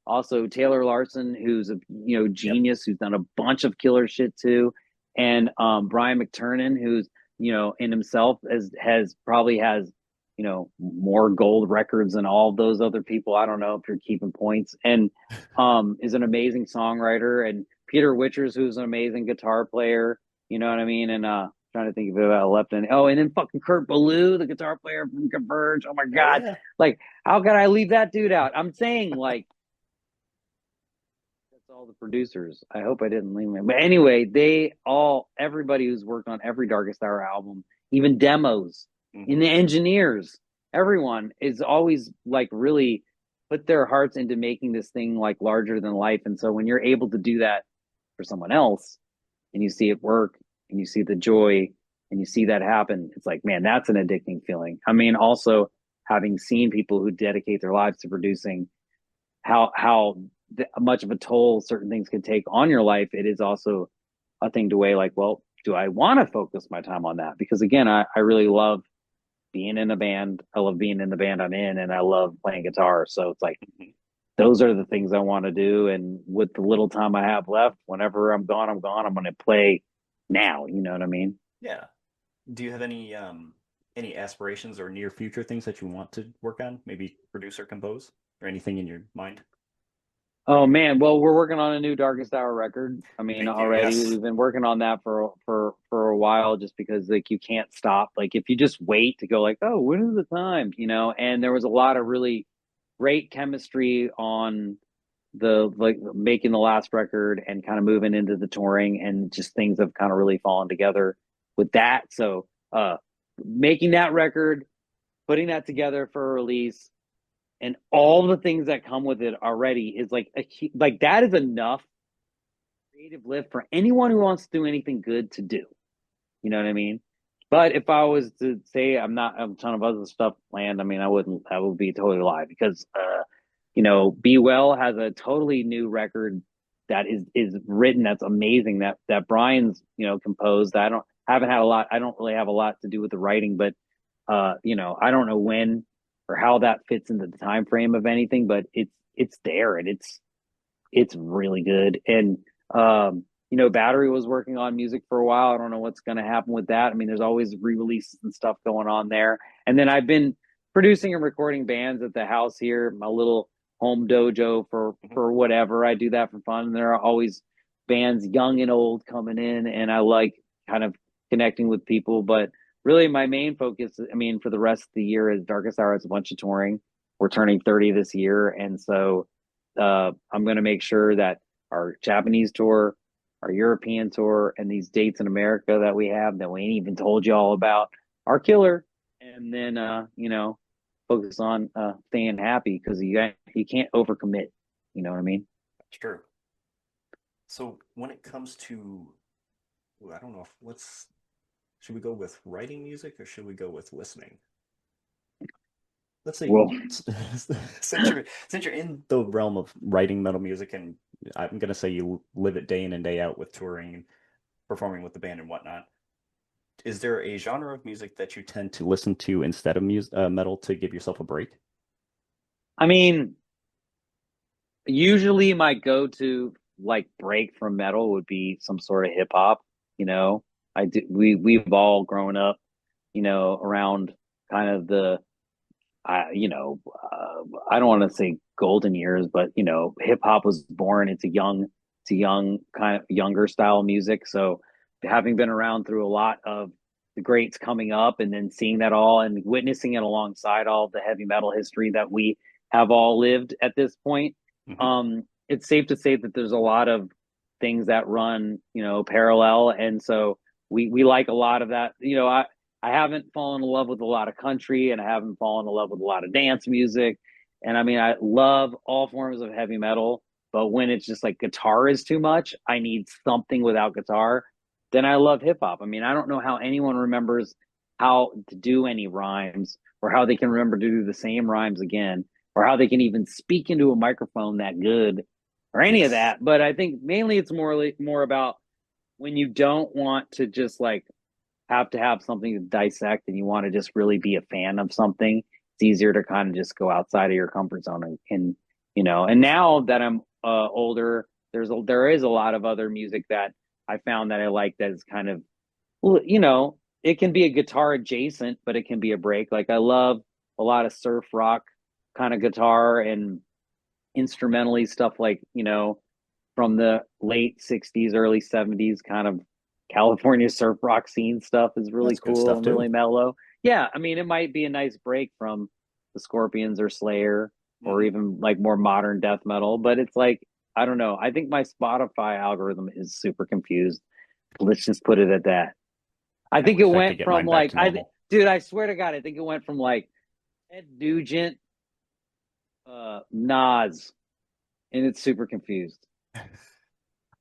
Also Taylor Larson, who's a Yep. genius, who's done a bunch of killer shit too, and Brian McTernan, who's in himself has probably has more gold records than all of those other people. I don't know if you're keeping points, and is an amazing songwriter. And Peter Witchers, who's an amazing guitar player. You know what I mean? And trying to think of it left. And and then fucking Kurt Ballou, the guitar player from Converge. Oh my Oh god, yeah. like how could I leave that dude out? I'm saying like that's all the producers. I hope I didn't leave him. But anyway, everybody who's worked on every Darkest Hour album, even demos, in Hmm. the engineers, everyone is always like really put their hearts into making this thing like larger than life. And so when you're able to do that for someone else and you see it work and you see the joy and you see that happen, it's like, man, that's an addicting feeling. I mean, also having seen people who dedicate their lives to producing, how much of a toll certain things can take on your life, it is also a thing to weigh like, well, do I want to focus my time on that? Because again, I really love being in a band. I love being in the band I'm in, and I love playing guitar. So it's like Hmm. those are the things I want to do. And with the little time I have left, whenever I'm gone, I'm gone. I'm going to play now. You know what I mean? Yeah. Do you have any aspirations or near future things that you want to work on? Maybe produce or compose or anything in your mind? Oh man, well, we're working on a new Darkest Hour record. I mean, Thank you. already Yes. we've been working on that for a while, just because like you can't stop. Like if you just wait to go, like, oh, when is the time? And there was a lot of really great chemistry on the like making the last record and kind of moving into the touring, and just things have kind of really fallen together with that. So, making that record, putting that together for a release, and all the things that come with it already is like like that is enough creative lift for anyone who wants to do anything good to do. You know what I mean? But if I was to say I'm not a ton of other stuff planned, I mean, I wouldn't. That would be totally a lie, because Be Well has a totally new record that is written. That's amazing. That Brian's composed. I don't haven't had a lot. I don't really have a lot to do with the writing, but I don't know when or how that fits into the time frame of anything, but it's there, and it's really good. And Battery was working on music for a while. I don't know what's going to happen with that. I mean, there's always re-releases and stuff going on there. And then I've been producing and recording bands at the house here, my little home dojo Mhm. for whatever. I do that for fun. And there are always bands, young and old, coming in, and I like kind of connecting with people. But really, my main focus, I mean, for the rest of the year is Darkest Hour. It's a bunch of touring. We're turning 30 this year, and so I'm going to make sure that our Japanese tour, our European tour, and these dates in America that we have that we ain't even told you all about are killer. And then, focus on staying happy, because you can't overcommit. You know what I mean? That's true. So when it comes to, ooh, I don't know if let's should we go with writing music or should we go with listening? Let's say Well, since you're in the realm of writing metal music, and I'm gonna say you live it day in and day out with touring and performing with the band and whatnot. Is there a genre of music that you tend to listen to instead of metal to give yourself a break? I mean, usually my go-to like break from metal would be some sort of hip hop. You know, we've all grown up, around kind of the I you know I don't want to say golden years, but hip hop was born. It's a young kind of younger style music. So having been around through a lot of the greats coming up, and then seeing that all and witnessing it alongside all the heavy metal history that we have all lived at this point, Hmm. it's safe to say that there's a lot of things that run parallel, and so we like a lot of that. I haven't fallen in love with a lot of country, and I haven't fallen in love with a lot of dance music. And I mean, I love all forms of heavy metal, but when it's just like guitar is too much, I need something without guitar. Then I love hip hop. I mean, I don't know how anyone remembers how to do any rhymes, or how they can remember to do the same rhymes again, or how they can even speak into a microphone that good, or any of Yes, that. But I think mainly it's more about when you don't want to just like have to have something to dissect, and you want to just really be a fan of something, it's easier to kind of just go outside of your comfort zone. And now that I'm older, there is a lot of other music that I found that I like, that is kind of, well, it can be a guitar adjacent, but it can be a break. Like I love a lot of surf rock kind of guitar and instrumentally stuff, like from the late 60s, early 70s kind of California surf rock scene stuff is really that's good cool stuff and too. really mellow. Yeah, I mean, it might be a nice break from the Scorpions or Slayer, or Hmm. even like more modern death metal, but it's like, I don't know. I think my Spotify algorithm is super confused. Let's just put it at that. I I think it wish I could went get from mine back like to normal. dude, I swear to God, I think it went from like Ed Nugent, Nas, and it's super confused.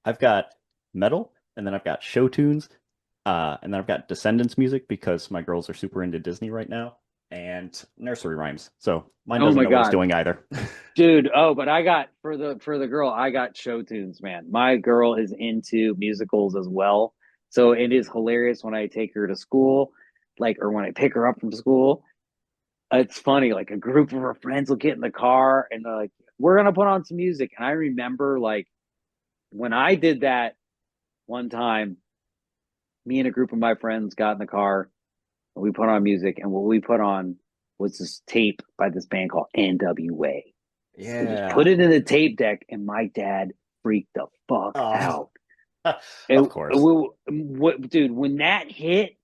I've got metal, and then I've got show tunes, and then I've got Descendants music because my girls are super into Disney right now, and nursery rhymes. So mine Oh doesn't my know what it's God. doing either. Dude, oh, but I got for the girl, I got show tunes, man. My girl is into musicals as well. So it is hilarious when I take her to school, like, or when I pick her up from school. It's funny, like a group of her friends will get in the car and they're like, "We're gonna put on some music." And I remember like when I did that one time, me and a group of my friends got in the car and we put on music, and what we put on was this tape by this band called NWA. We just put Yeah. it in the tape deck, and my dad freaked the fuck Oh, out. It, of course. what, dude? When that hit,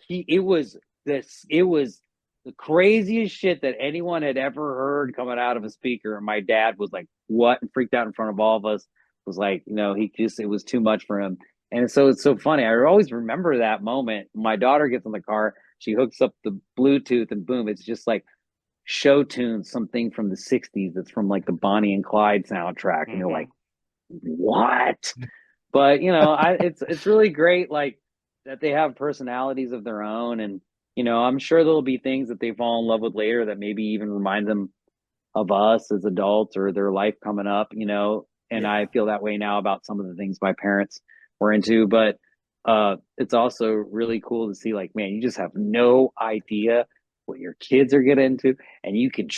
it was this. It was the craziest shit that anyone had ever heard coming out of a speaker. And my dad was like, "What?" and freaked out in front of all of us. Was like, he just it was too much for him. And so it's so funny. I always remember that moment. My daughter gets in the car, she hooks up the Bluetooth, and boom, it's just like show tunes, something from the '60s. That's from like the Bonnie and Clyde soundtrack, and you're like, Hmm. what? But it's really great, like that they have personalities of their own, and I'm sure there'll be things that they fall in love with later that maybe even remind them of us as adults or their life coming up. And I Yeah. feel that way now about some of the things my parents were into, but it's also really cool to see, like, man, you just have no idea what your kids are getting into, and you can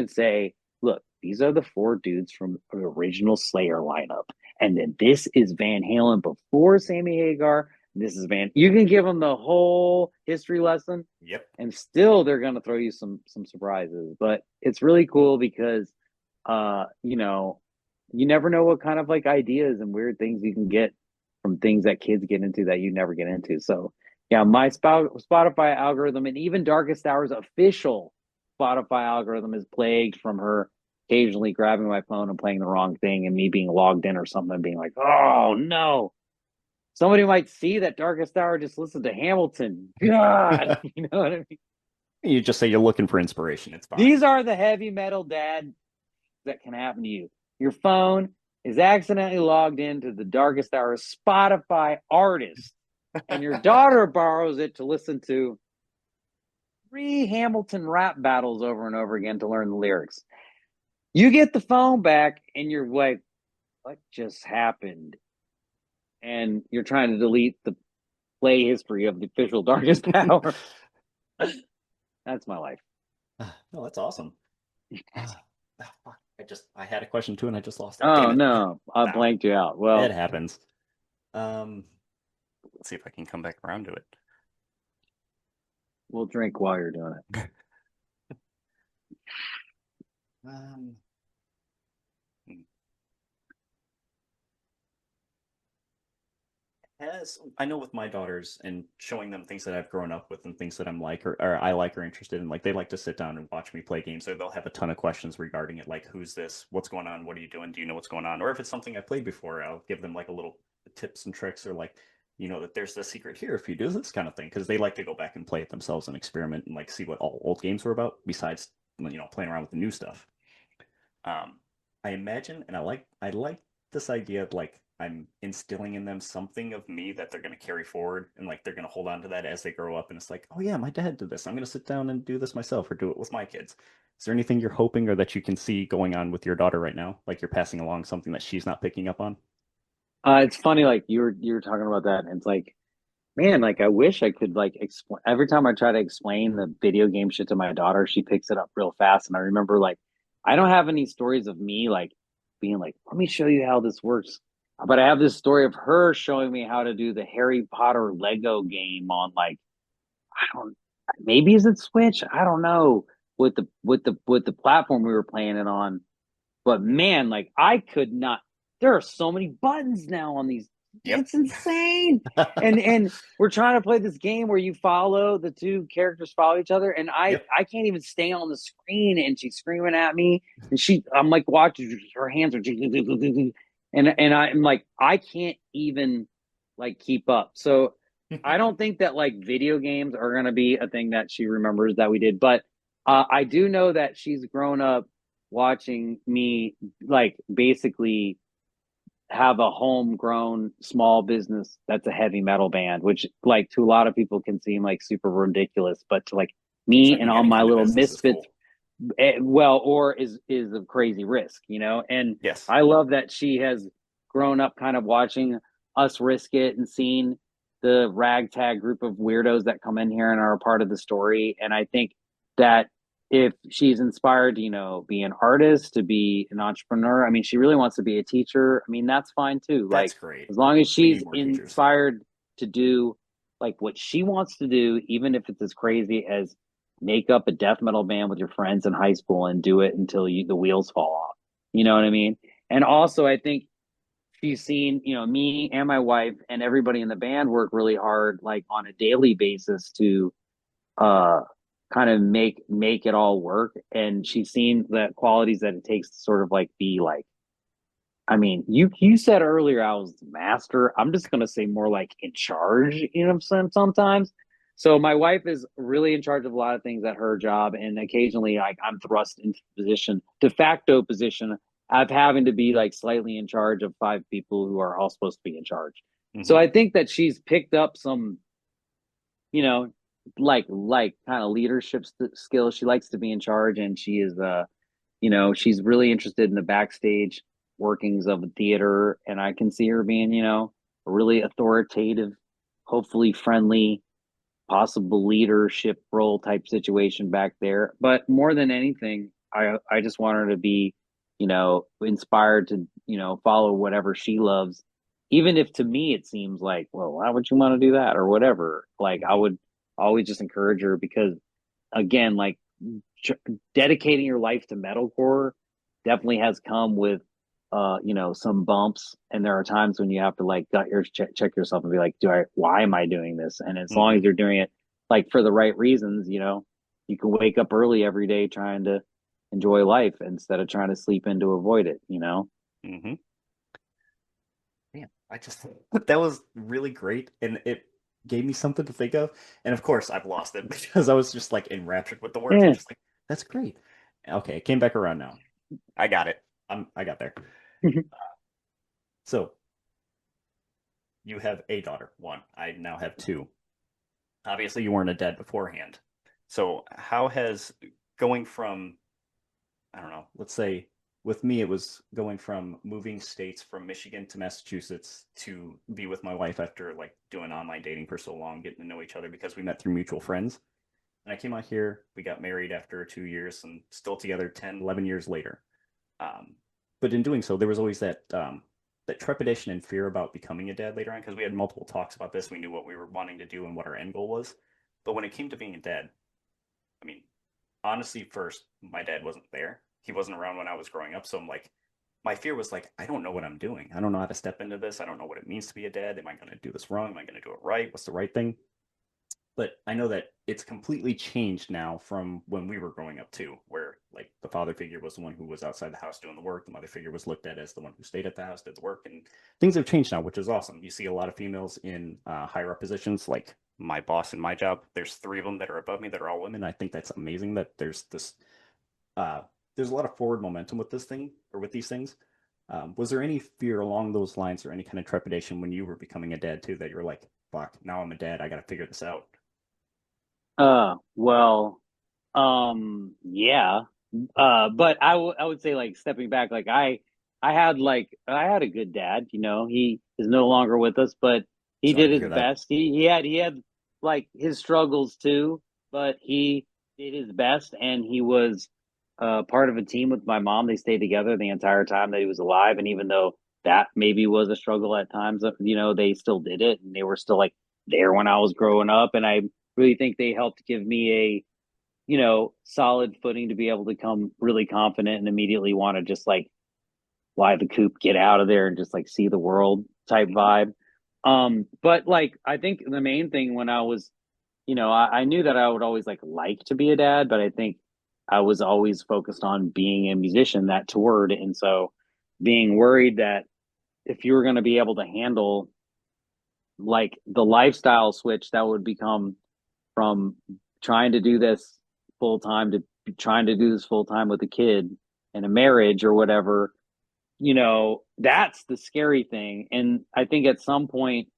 say, look, these are the four dudes from the original Slayer lineup, and then this is Van Halen before Sammy Hagar. This is you can give them the whole history lesson, Yep. and still they're going to throw you some surprises. But it's really cool because you never know what kind of like ideas and weird things you can get from things that kids get into that you never get into. So yeah, my Spotify algorithm, and even Darkest Hour's official Spotify algorithm, is plagued from her occasionally grabbing my phone and playing the wrong thing, and me being logged in or something and being like, oh no, somebody might see that Darkest Hour just listened to Hamilton. God, you know what I mean? You just say you're looking for inspiration. It's fine. These are the heavy metal dad that can happen to you. Your phone is accidentally logged into the Darkest Hour Spotify artist, and your daughter borrows it to listen to three Hamilton rap battles over and over again to learn the lyrics. You get the phone back, and you're like, what just happened? And you're trying to delete the play history of the official Darkest Hour. That's my life. No, that's awesome. Fuck. I had a question too and I just lost it. Damn Oh it. no, I No, blanked you out. it Well, happens. Um, let's see if I can come back around to it. we'll drink while you're doing it. Um, hmm. As I know with my daughters and showing them things that I've grown up with and things that I'm like or I like or interested in, like they like to sit down and watch me play games, or they'll have a ton of questions regarding it, like who's this, what's going on, what are you doing, do you know what's going on, or if it's something I played before, I'll give them like a little tips and tricks, or like that there's the secret here if you do this kind of thing, because they like to go back and play it themselves and experiment and like see what all old games were about besides playing around with the new stuff. Um, I imagine, and I like this idea of like I'm instilling in them something of me that they're going to carry forward, and like they're going to hold on to that as they grow up. And it's like, oh yeah, my dad did this. I'm going to sit down and do this myself, or do it with my kids. Is there anything you're hoping or that you can see going on with your daughter right now? Like you're passing along something that she's not picking up on? It's funny, like you were talking about that, and it's like, man, like I wish I could like explain. Every time I try to explain the video game shit to my daughter, she picks it up real fast. And I remember, like, I don't have any stories of me like being like, let me show you how this works. But I have this story of her showing me how to do the Harry Potter Lego game on, like, I don't, maybe is it Switch? I don't know, with the platform we were playing it on. But man, like I could not. There are so many buttons now on these. Yep. It's insane. And we're trying to play this game where you follow the two characters follow each other, and I Yep. I can't even stay on the screen, and she's screaming at me, and I'm like watching her hands are, and I'm like I can't even like keep up. So I don't think that like video games are gonna be a thing that she remembers that we did, but I do know that she's grown up watching me like basically have a homegrown small business that's a heavy metal band, which like to a lot of people can seem like super ridiculous, but to like It's, me I and think all any my kind of little business is misfits, cool. well, or is a crazy risk, and Yes. I love that she has grown up kind of watching us risk it and seeing the ragtag group of weirdos that come in here and are a part of the story. And I think that if she's inspired to, be an artist, to be an entrepreneur, I mean, she really wants to be a teacher. I mean, that's fine too. That's Like, great. as long as We she's need more teachers. inspired to do like what she wants to do, even if it's as crazy as make up a death metal band with your friends in high school and do it until the wheels fall off. You know what I mean? And also, I think she's seen, me and my wife and everybody in the band work really hard, like on a daily basis to uh kind of make it all work. And she's seen the qualities that it takes to sort of like be like, I mean, you said earlier I was the master. I'm just gonna say more like in charge, sometimes. So my wife is really in charge of a lot of things at her job, and occasionally like I'm thrust into position, de facto position of having to be like slightly in charge of five people who are all supposed to be in charge. So Hmm. I think that she's picked up some, you know, like kind of leadership skills. She likes to be in charge, and she is she's really interested in the backstage workings of the theater, and I can see her being, a really authoritative, hopefully friendly, possible leadership role type situation back there. But more than anything, I just want her to be, inspired to, follow whatever she loves. Even if to me it seems like, well, why would you want to do that or whatever? Like I Hmm. would always just encourage her because again, like dedicating your life to metalcore definitely has come with some bumps, and there are times when you have to like check yourself and be like, do I why am I doing this? And as long Hmm. as you're doing it like for the right reasons, you can wake up early every day trying to enjoy life instead of trying to sleep in to avoid it. Hmm. Damn, I just that was really great, and it gave me something to think of. And of course, I've lost it because I was just like enraptured with the words. I'm Yeah. just like, that's great. Okay, it came back around now. I got it. I got there. So you have a daughter, one. I now have two. Obviously, you weren't a dad beforehand. So how has going from, I don't know, let's say with me, it was going from moving states from Michigan to Massachusetts to be with my wife after like doing online dating for so long, getting to know each other because we met through mutual friends. And I came out here, we got married after 2 years and still together 10, 11 years later. Um, but in doing so, there was always that trepidation and fear about becoming a dad later on because we had multiple talks about this. We knew what we were wanting to do and what our end goal was. But when it came to being a dad, I mean, honestly, first, my dad wasn't there. He wasn't around when I was growing up. So I'm like, my fear was like, I don't know what I'm doing. I don't know how to step into this. I don't know what it means to be a dad. Am I going to do this wrong? Am I going to do it right? What's the right thing? But I know that it's completely changed now from when we were growing up too, where like the father figure was the one who was outside the house doing the work, the mother figure was looked at as the one who stayed at the house, did the work, and things have changed now, which is awesome. You see a lot of females in higher up positions, like my boss in my job. There's three of them that are above me that are all women. I think that's amazing that uh, there's a lot of forward momentum with this thing or with these things. Was there any fear along those lines or any kind of trepidation when you were becoming a dad too that you're like, fuck, now I'm a dad, I got to figure this out? Well, yeah. But I would say like stepping back, like I had a good dad, he is no longer with us, but he Sorry did to his hear that. best. He had like his struggles too, but he did his best, and he was part of a team with my mom. They stayed together the entire time that he was alive, and even though that maybe was a struggle at times, they still did it, and they were still like there when I was growing up, and I really think they helped give me a solid footing to be able to come really confident and immediately want to just like fly the coop, get out of there and just like see the world type Mhm. vibe. But like I think the main thing when I was, I knew that I would always like to be a dad, but I think I was always focused on being a musician that toured. And so being worried that if you were going to be able to handle like the lifestyle switch that would become from trying to do this full time to trying to do this full time with a kid and a marriage or whatever, that's the scary thing. And I think at some point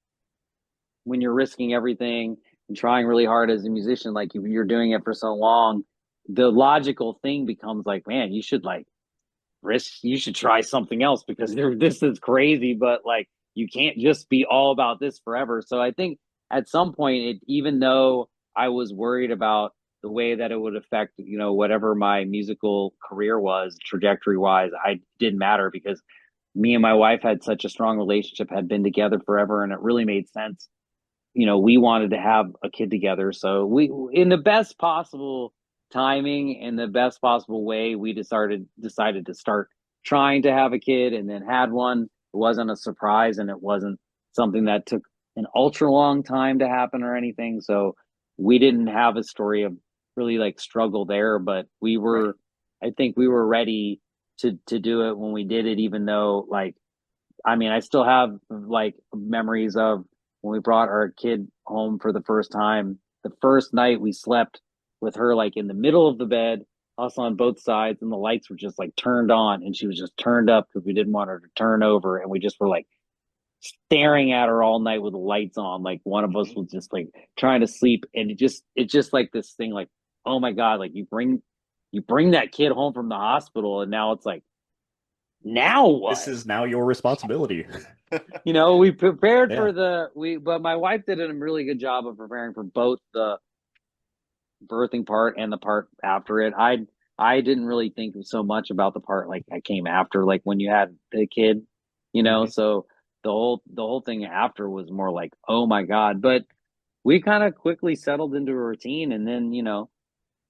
when you're risking everything and trying really hard as a musician, like you're doing it for so long, the logical thing becomes like, man, you should like you should try something else because this is crazy, but like you can't just be all about this forever. So I think at some point, even though I was worried about the way that it would affect, whatever my musical career was trajectory wise, I didn't matter because me and my wife had such a strong relationship, had been together forever, and it really made sense we wanted to have a kid together. So we, in the best possible timing and the best possible way, we decided to start trying to have a kid and then had one. It wasn't a surprise and it wasn't something that took an ultra long time to happen or anything. So we didn't have a story of really like struggle there, but Right. I think we were ready to do it when we did it, even though like I mean, I still have like memories of when we brought our kid home for the first time. The first night we slept with her like in the middle of the bed, us on both sides, and the lights were just like turned on, and she was just turned up because we didn't want her to turn over, and we just were like staring at her all night with the lights on. Like one of us Mhm. was just like trying to sleep, and it's just like this thing, like oh my god, like you bring that kid home from the hospital, and now it's like now This what? is now your responsibility. We prepared Yeah. for but my wife did a really good job of preparing for both the birthing part and the part after it. I didn't really think so much about the part like I came after, like when you had the kid, Hmm. so the whole thing after was more like, oh my God. But we kind of quickly settled into a routine, and then,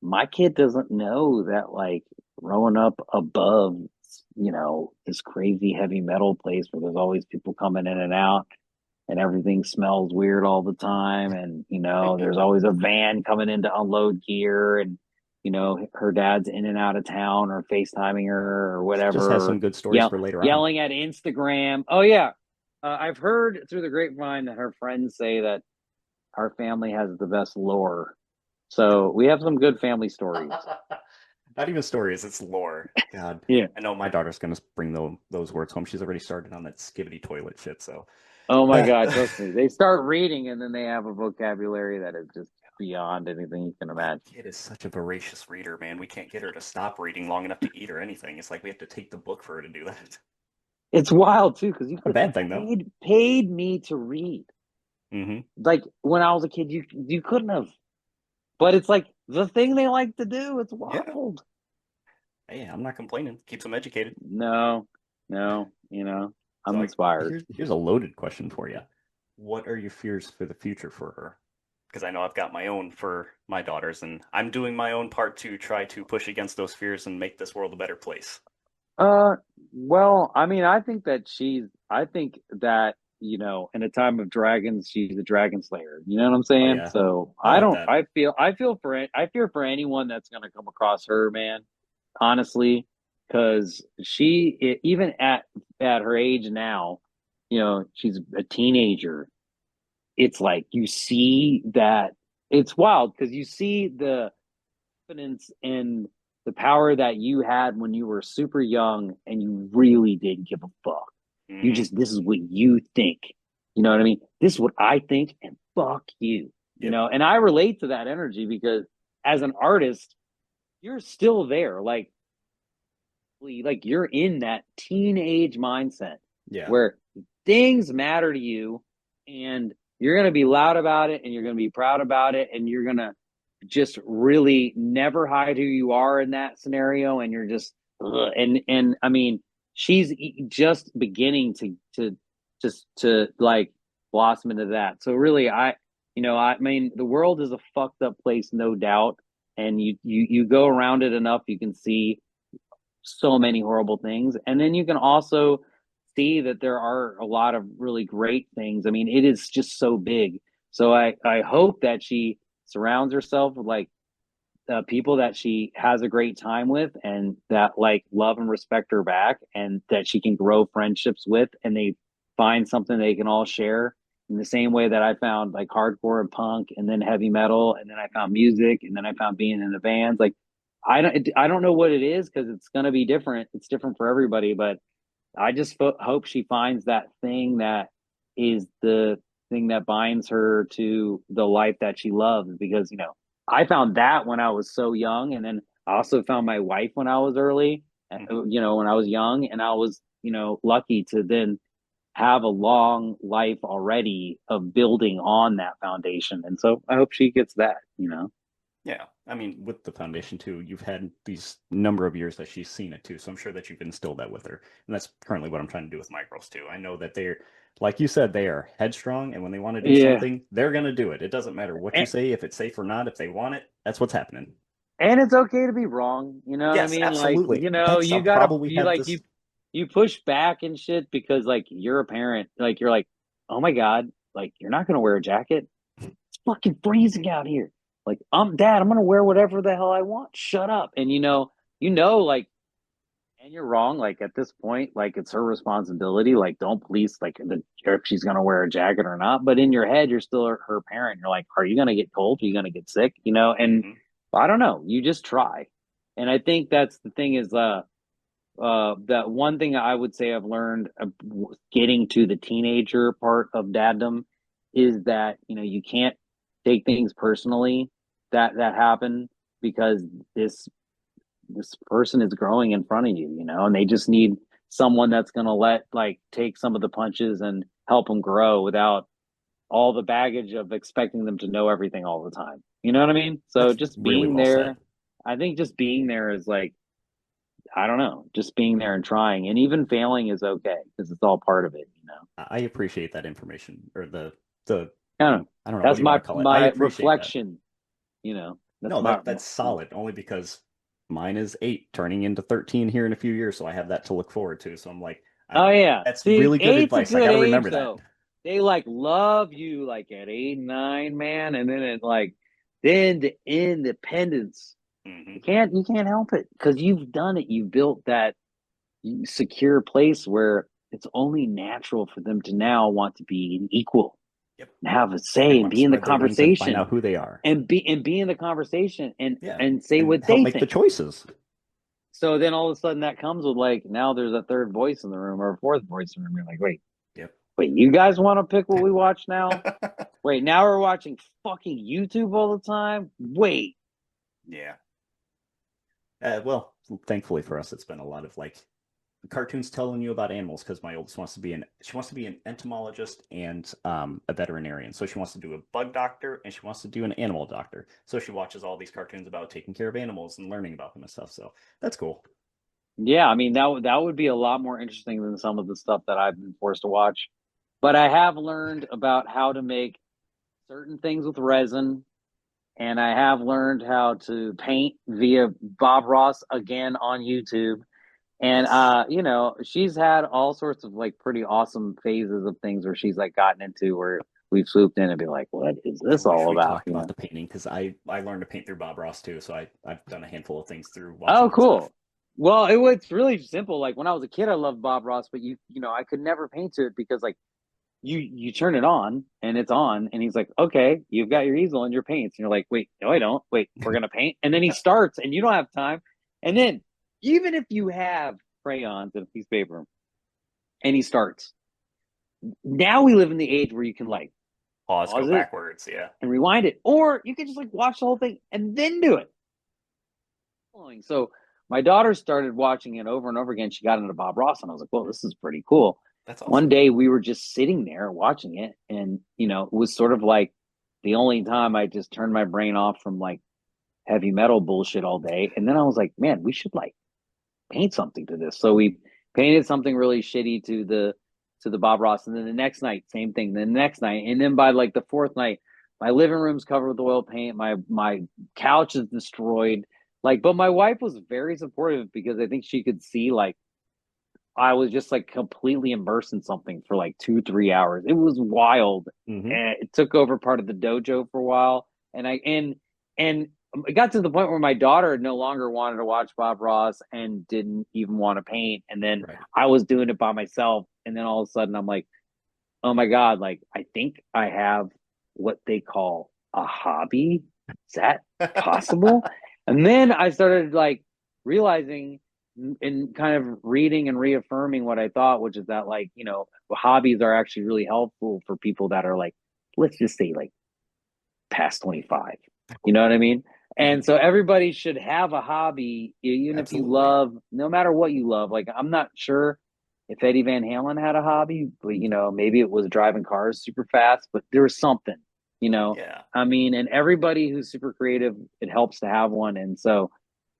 my kid doesn't know that like growing up above, this crazy heavy metal place where there's always people coming in and out and everything smells weird all the time. And, there's always a van coming in to unload gear, and, her dad's in and out of town or FaceTiming her or Just has whatever, some good stories for later on. yelling at Instagram. Oh, yeah. I've heard through the grapevine that her friends say that our family has the best lore. So we have some good family stories. Not even stories, it's lore. God. Yeah. I know my daughter's gonna bring those words home. She's already started on that skibbity toilet shit, so Oh my God, trust me. They start reading and then they have a vocabulary that is just beyond anything you can my imagine. kid is such a voracious reader, man. We can't get her to stop reading long enough to eat or anything. It's like we have to take the book for her to do that. It's wild too, because you Not a could bad have thing though. paid me to read. Hmm. Like when I was a kid, you couldn't have. But it's like the thing they like to do. It's Yeah. wild. Hey, I'm not complaining. Keeps them educated. No, no, So I'm inspired. here's a loaded question for you. What are your fears for the future for her? Because I know I've got my own for my daughters, and I'm doing my own part to try to push against those fears and make this world a better place. Uh, well, I mean, I think that, in a time of dragons, she's a dragon slayer. You know what I'm Oh saying? yeah, So I like that. I fear for anyone that's going to come across her, man, honestly, because even at her age now, she's a teenager. It's like you see that it's wild because you see the confidence and the power that you had when you were super young and you really didn't give a fuck. Hmm. This is what you think. You know what I mean? This is what I think, and fuck you. Yep. And I relate to that energy because as an artist, you're still there. Like you're in that teenage mindset Yeah. where things matter to you, and you're going to be loud about it, and you're going to be proud about it, and you're going to just really never hide who you are in that scenario. And you're just and I mean, she's just beginning to like blossom into that. So really, I mean, the world is a fucked up place, no doubt. And you go around it enough, you can see so many horrible things. And then you can also see that there are a lot of really great things. I mean, it is just so big. So I hope that she surrounds herself with like people that she has a great time with and that like love and respect her back, and that she can grow friendships with, and they find something they can all share in the same way that I found like hardcore and punk and then heavy metal, and then I found music, and then I found being in the bands. Like I don't know what it is because it's going to be different. It's different for everybody, but I just hope she finds that thing that is the thing that binds her to the life that she loves. Because I found that when I was so young, and then I also found my wife when I was early. Hmm. When I was young, and I was lucky to then have a long life already of building on that foundation. And so I hope she gets that. Yeah. I mean, with the foundation too, you've had these number of years that she's seen it too. So I'm sure that you've instilled that with her. And that's currently what I'm trying to do with my girls too. I know that they're, like you said, they are headstrong. And when they want to do Yeah. something, they're going to do it. It doesn't matter what you And, say, if it's safe or not. If they want it, that's what's happening. and it's okay to be wrong. You know what I Yes, mean? Like, absolutely. That's a you gotta, problem we have this. you push back and shit because like you're a parent. Like, you're like, oh my God, like, you're not going to wear a jacket. It's fucking freezing out here. Like, dad, I'm going to wear whatever the hell I want. Shut up. And like, and you're wrong. Like, at this point, like, it's her responsibility. Like, don't police like if she's gonna wear a jacket or not. But in your head, you're still her parent. You're like, are you gonna get cold? Are you gonna get sick? And Mhm. I don't know. You just try. And I think that's the thing is that one thing I would say I've learned getting to the teenager part of daddom is that you can't take things personally that happen because this person is growing in front of you, and they just need someone that's going to take some of the punches and help them grow without all the baggage of expecting them to know everything all the time. You know what I mean? So That's just really being well said. there, I think just being there is like, I don't know, just being there and trying, and even failing is okay because it's all part of it. I appreciate that information or the I don't know. I don't know what That's do you want my to call it. I my appreciate that. reflection. That's No, my that's solid only because mine is 8 turning into 13 here in a few years, so I have that to look forward to. So I'm like, Oh yeah. that's See, really good eight's a advice. I good got to age remember that. though. They like love you like at 8, 9, man, and then it like then the independence. Hmm. You can't help it because you've done it. You've built that secure place where it's only natural for them to now want to be an equal Yep. and have a They say and want to be in the spread their wings and find conversation out who they are. and be in the conversation and Yeah, and say and what help they make the think. choices. So then all of a sudden that comes with like now there's a third voice in the room or a fourth voice in the room. You're like, Yep. wait, you guys want to pick what we watch now? Wait, now we're watching fucking YouTube all the time? Wait. Yeah. Well, thankfully for us, it's been a lot of like cartoons telling you about animals because my oldest wants to be an entomologist and a veterinarian. So she wants to do a bug doctor and she wants to do an animal doctor. So she watches all these cartoons about taking care of animals and learning about them and stuff. So that's cool. Yeah, I mean that would be a lot more interesting than some of the stuff that I've been forced to watch. But I have learned about how to make certain things with resin, and I have learned how to paint via Bob Ross again on YouTube. And Nice. she's had all sorts of like pretty awesome phases of things where she's like gotten into where we've swooped in and be like, what is I this wish all we about? talked about the painting because I learned to paint through Bob Ross too. So I've done a handful of things through watching Oh, his stuff. cool. Well, it was really simple. Like when I was a kid, I loved Bob Ross, but I could never paint to it because like you turn it on and it's on, and he's like, okay, you've got your easel and your paints, and you're like, wait, no, I don't. Wait, we're gonna paint, and then he starts, and you don't have time, and then even if you have crayons and a piece of paper, and he starts, now we live in the age where you can like Pause, go pause it backwards. Yeah. and rewind it, or you can just like watch the whole thing and then do it. So my daughter started watching it over and over again. She got into Bob Ross, and I was like, well, this is pretty cool. That's One awesome. day we were just sitting there watching it, and it was sort of like the only time I just turned my brain off from like heavy metal bullshit all day. And then I was like, man, we should like paint something to this. So we painted something really shitty to the Bob Ross, and then the next night, same thing. The next night, and then by like the fourth night, my living room's covered with oil paint. My couch is destroyed. Like, but my wife was very supportive because I think she could see like I was just like completely immersed in something for like 2, 3 hours. It was wild. Hmm. And it took over part of the dojo for a while. And it got to the point where my daughter no longer wanted to watch Bob Ross and didn't even want to paint. And then Right. I was doing it by myself. And then all of a sudden I'm like, oh my God, like I think I have what they call a hobby. Is that possible? And then I started like realizing and kind of reading and reaffirming what I thought, which is that like, hobbies are actually really helpful for people that are like, let's just say like past 25. You know what I mean? Hmm. And so everybody should have a hobby, even if you Absolutely. love, no matter what you love. Like, I'm not sure if Eddie Van Halen had a hobby, but maybe it was driving cars super fast, but there was something. you know. Yeah. I mean, and everybody who's super creative, it helps to have one. And so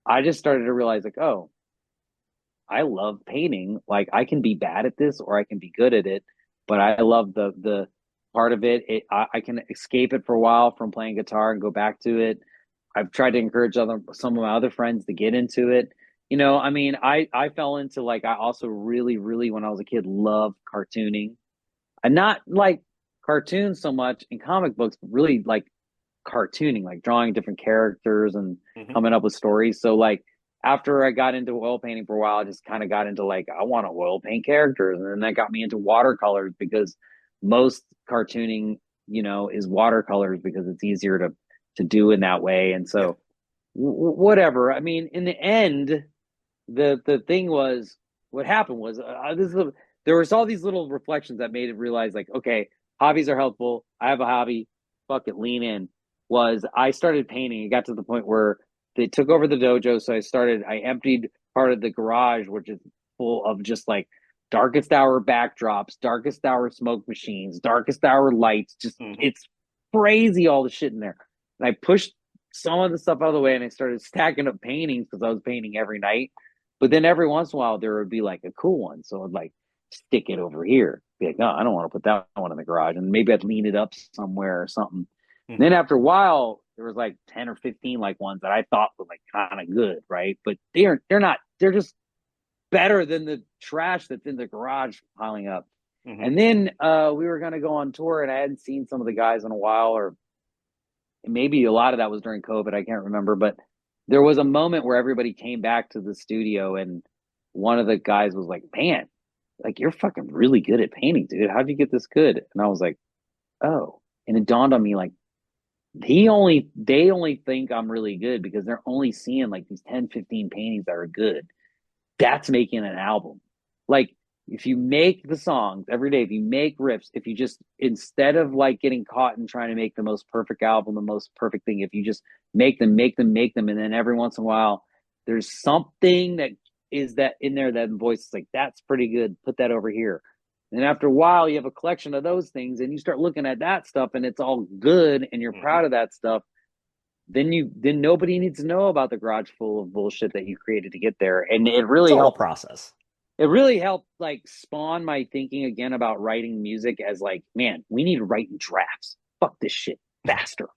I just started to realize like, oh, I love painting. Like I can be bad at this or I can be good at it, but I love the part of it. I can escape it for a while from playing guitar and go back to it. I've tried to encourage some of my other friends to get into it. You know, I mean, I fell into like I also really when I was a kid loved cartooning. And not like cartoons so much in comic books, but really like cartooning, like drawing different characters and Hmm. coming up with stories. So like after I got into oil painting for a while, I just kind of got into like I want to oil paint characters, and then that got me into watercolors because most cartooning, you know, is watercolors because it's easier to do in that way. And Yeah. so whatever. I mean, in the end, the thing was what happened was there was all these little reflections that made it realize like okay, hobbies are helpful. I have a hobby, fuck it, lean in. Was I started painting. It got to the point where they took over the dojo, so I emptied part of the garage which is full of just like darkest hour backdrops, darkest hour smoke machines, darkest hour lights. Just Hmm. it's crazy all the shit in there. And I pushed some of the stuff out of the way and I started stacking up paintings because I was painting every night. But then every once in a while there would be like a cool one. So I'd like stick it over here. Be like, no, I don't want to put that one in the garage. And maybe I'd lean it up somewhere or something. Hmm. Then after a while, there was like 10 or 15 like ones that I thought were like kind of good, right? But they're not, they're just better than the trash that's in the garage piling up. Hmm. And then we were gonna go on tour and I hadn't seen some of the guys in a while, or maybe a lot of that was during COVID. I can't remember, but there was a moment where everybody came back to the studio and one of the guys was like, man, like you're fucking really good at painting, dude. How'd you get this good? And I was like, oh. And it dawned on me like they only think I'm really good because they're only seeing like these 10, 15 paintings that are good. That's making an album. Like if you make the songs every day, if you make riffs, if you just instead of like getting caught and trying to make the most perfect album, the most perfect thing, if you just make them, and then every once in a while there's something that is that in there that voice is like, that's pretty good. Put that over here. And after a while, you have a collection of those things, and you start looking at that stuff, and it's all good, and you're Hmm. proud of that stuff. Then nobody needs to know about the garage full of bullshit that you created to get there. And It's all a process. it really helped like spawn my thinking again about writing music as like, man, we need to write in drafts. Fuck this shit. Faster.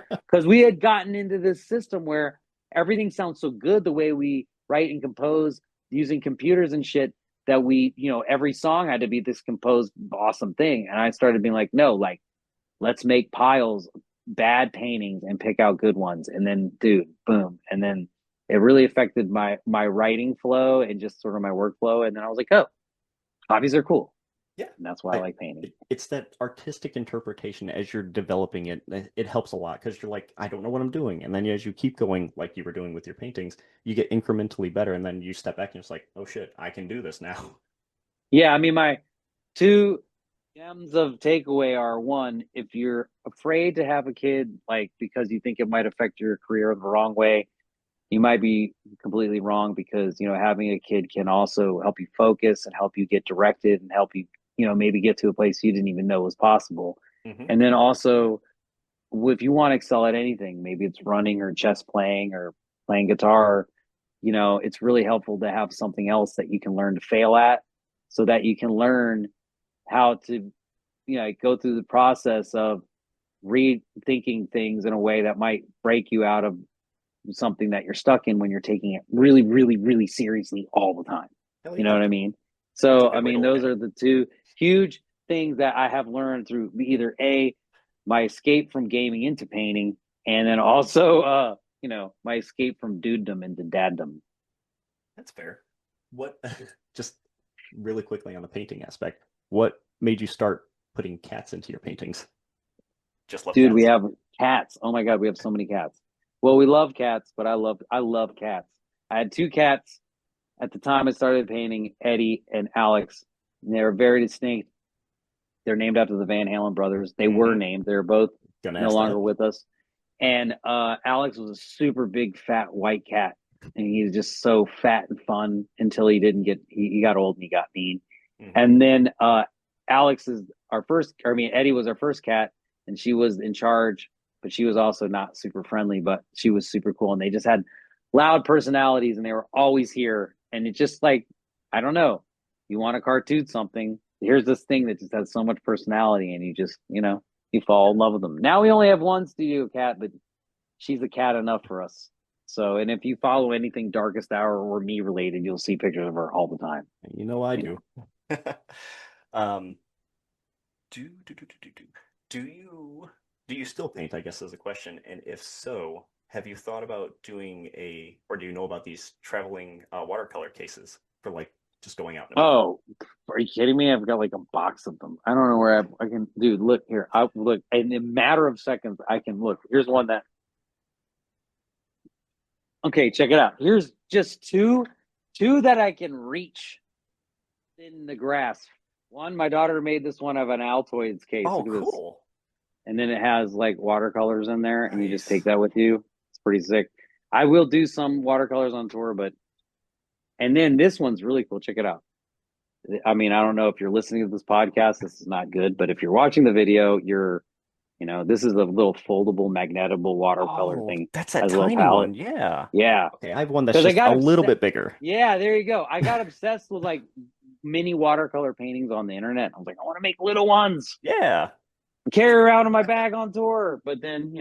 Because we had gotten into this system where everything sounds so good the way we write and compose using computers and shit that we, you know, every song had to be this composed awesome thing. And I started being like, no, like let's make piles of bad paintings and pick out good ones. And then dude, boom. And then it really affected my writing flow and just sort of my workflow. And then I was like, oh, hobbies are cool. Yeah. And that's why I like painting. It's that artistic interpretation as you're developing it. It helps a lot because you're like, I don't know what I'm doing. And then as you keep going, like you were doing with your paintings, you get incrementally better. And then you step back and it's like, oh shit, I can do this now. Yeah, I mean my two gems of takeaway are one, if you're afraid to have a kid, like because you think it might affect your career the wrong way, you might be completely wrong because you know having a kid can also help you focus and help you get directed and help you you know maybe get to a place you didn't even know was possible. Hmm. And then also if you want to excel at anything, maybe it's running or chess playing or playing guitar, you know it's really helpful to have something else that you can learn to fail at so that you can learn how to you know go through the process of rethinking things in a way that might break you out of something that you're stuck in when you're taking it really seriously all the time. Hell You know yeah. what I mean? That's a So, I good way to mean, look those at it. are the two huge things that I have learned through either A, my escape from gaming into painting, and then also, you know, my escape from dudedom into daddom. That's fair. What, just really quickly on the painting aspect, what made you start putting cats into your paintings? Just love Dude, we cats? have cats. Oh my God, we have so many cats. Well, we love cats, but I love cats. I had two cats at the time I started painting, Eddie and Alex. And they were very distinct. They're named after the Van Halen brothers. They were Hmm. named. They're both Gonna no ask longer that. with us. And Alex was a super big fat white cat, and he was just so fat and fun until he didn't get he got old and he got mean. Hmm. And then Alex is our first. I mean, Eddie was our first cat, and she was in charge, but she was also not super friendly, but she was super cool. And they just had loud personalities and they were always here. And it just like, I don't know, you want to cartoon something. Here's this thing that just has so much personality and you just, you fall in love with them. Now we only have one studio cat, but she's a cat enough for us. So, and if you follow anything Darkest Hour or me related, you'll see pictures of her all the time. I do. um, do you still paint? I guess is a question. And if so, have you thought about doing or do you know about these traveling watercolor cases for like just going out? Oh, are you kidding me? I've got like a box of them. I don't know where I can. Dude, look here. I look in a matter of seconds. I can look. Here's one that. Okay, check it out. Here's just two that I can reach in the grass. One, my daughter made this one of an Altoids case. Oh, look at cool. This. And then it has like watercolors in there, and you just Nice. take that with you. It's pretty sick. I will do some watercolors on tour, and then this one's really cool. Check it out. I mean, I don't know if you're listening to this podcast, this is not good, but if you're watching the video, this is a little foldable, magnetable watercolor thing. That's that Has a little tiny palette. one. Yeah. Yeah. Okay, I have one that's 'Cause I just got a little obsessed- bit bigger. Yeah, there you go. I got obsessed with like mini watercolor paintings on the internet. I was like, I want to make little ones. Yeah. Carry around in my bag on tour. But then,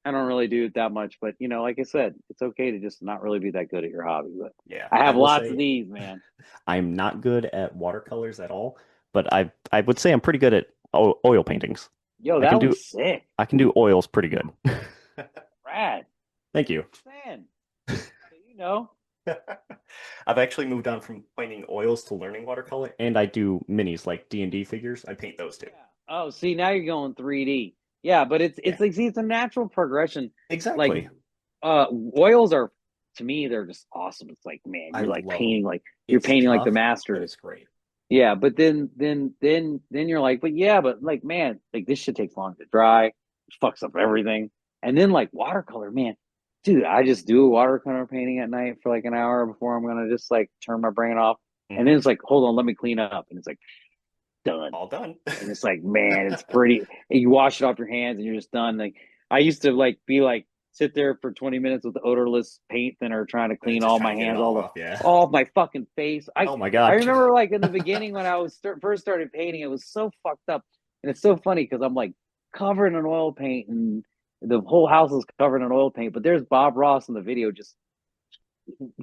I don't really do it that much. But like I said, it's okay to just not really be that good at your hobby. But Yeah. I have will lots say of these, man. I'm not good at watercolors at all, but I would say I'm pretty good at oil paintings. Yo, I that can was sick. I can do oils pretty good. Rad. Thank you. Man. So, I've actually moved on from painting oils to learning watercolor, and I do minis like D&D figures. I paint those too. Yeah. Oh, see, now you're going 3D. Yeah, but it's like, see, it's a natural progression. Exactly. Like, oils are, to me, they're just awesome. It's like, man, you're like painting, like you're painting like the masters. It's great. Yeah, but then you're like, but like, man, like this shit takes long to dry, fucks up everything. And then like watercolor, man, dude, I just do a watercolor painting at night for like an hour before I'm gonna just like turn my brain off. And then it's like, hold on, let me clean up. And it's like done. All done. And it's like, man, it's pretty. And you wash it off your hands and you're just done. Like I used to like be like sit there for 20 minutes with the odorless paint thinner trying to clean all my hands all off my fucking face. Oh my god. I remember like in the beginning when I was first started painting, it was so fucked up. And it's so funny because I'm like covered in oil paint and the whole house is covered in oil paint, but there's Bob Ross in the video, just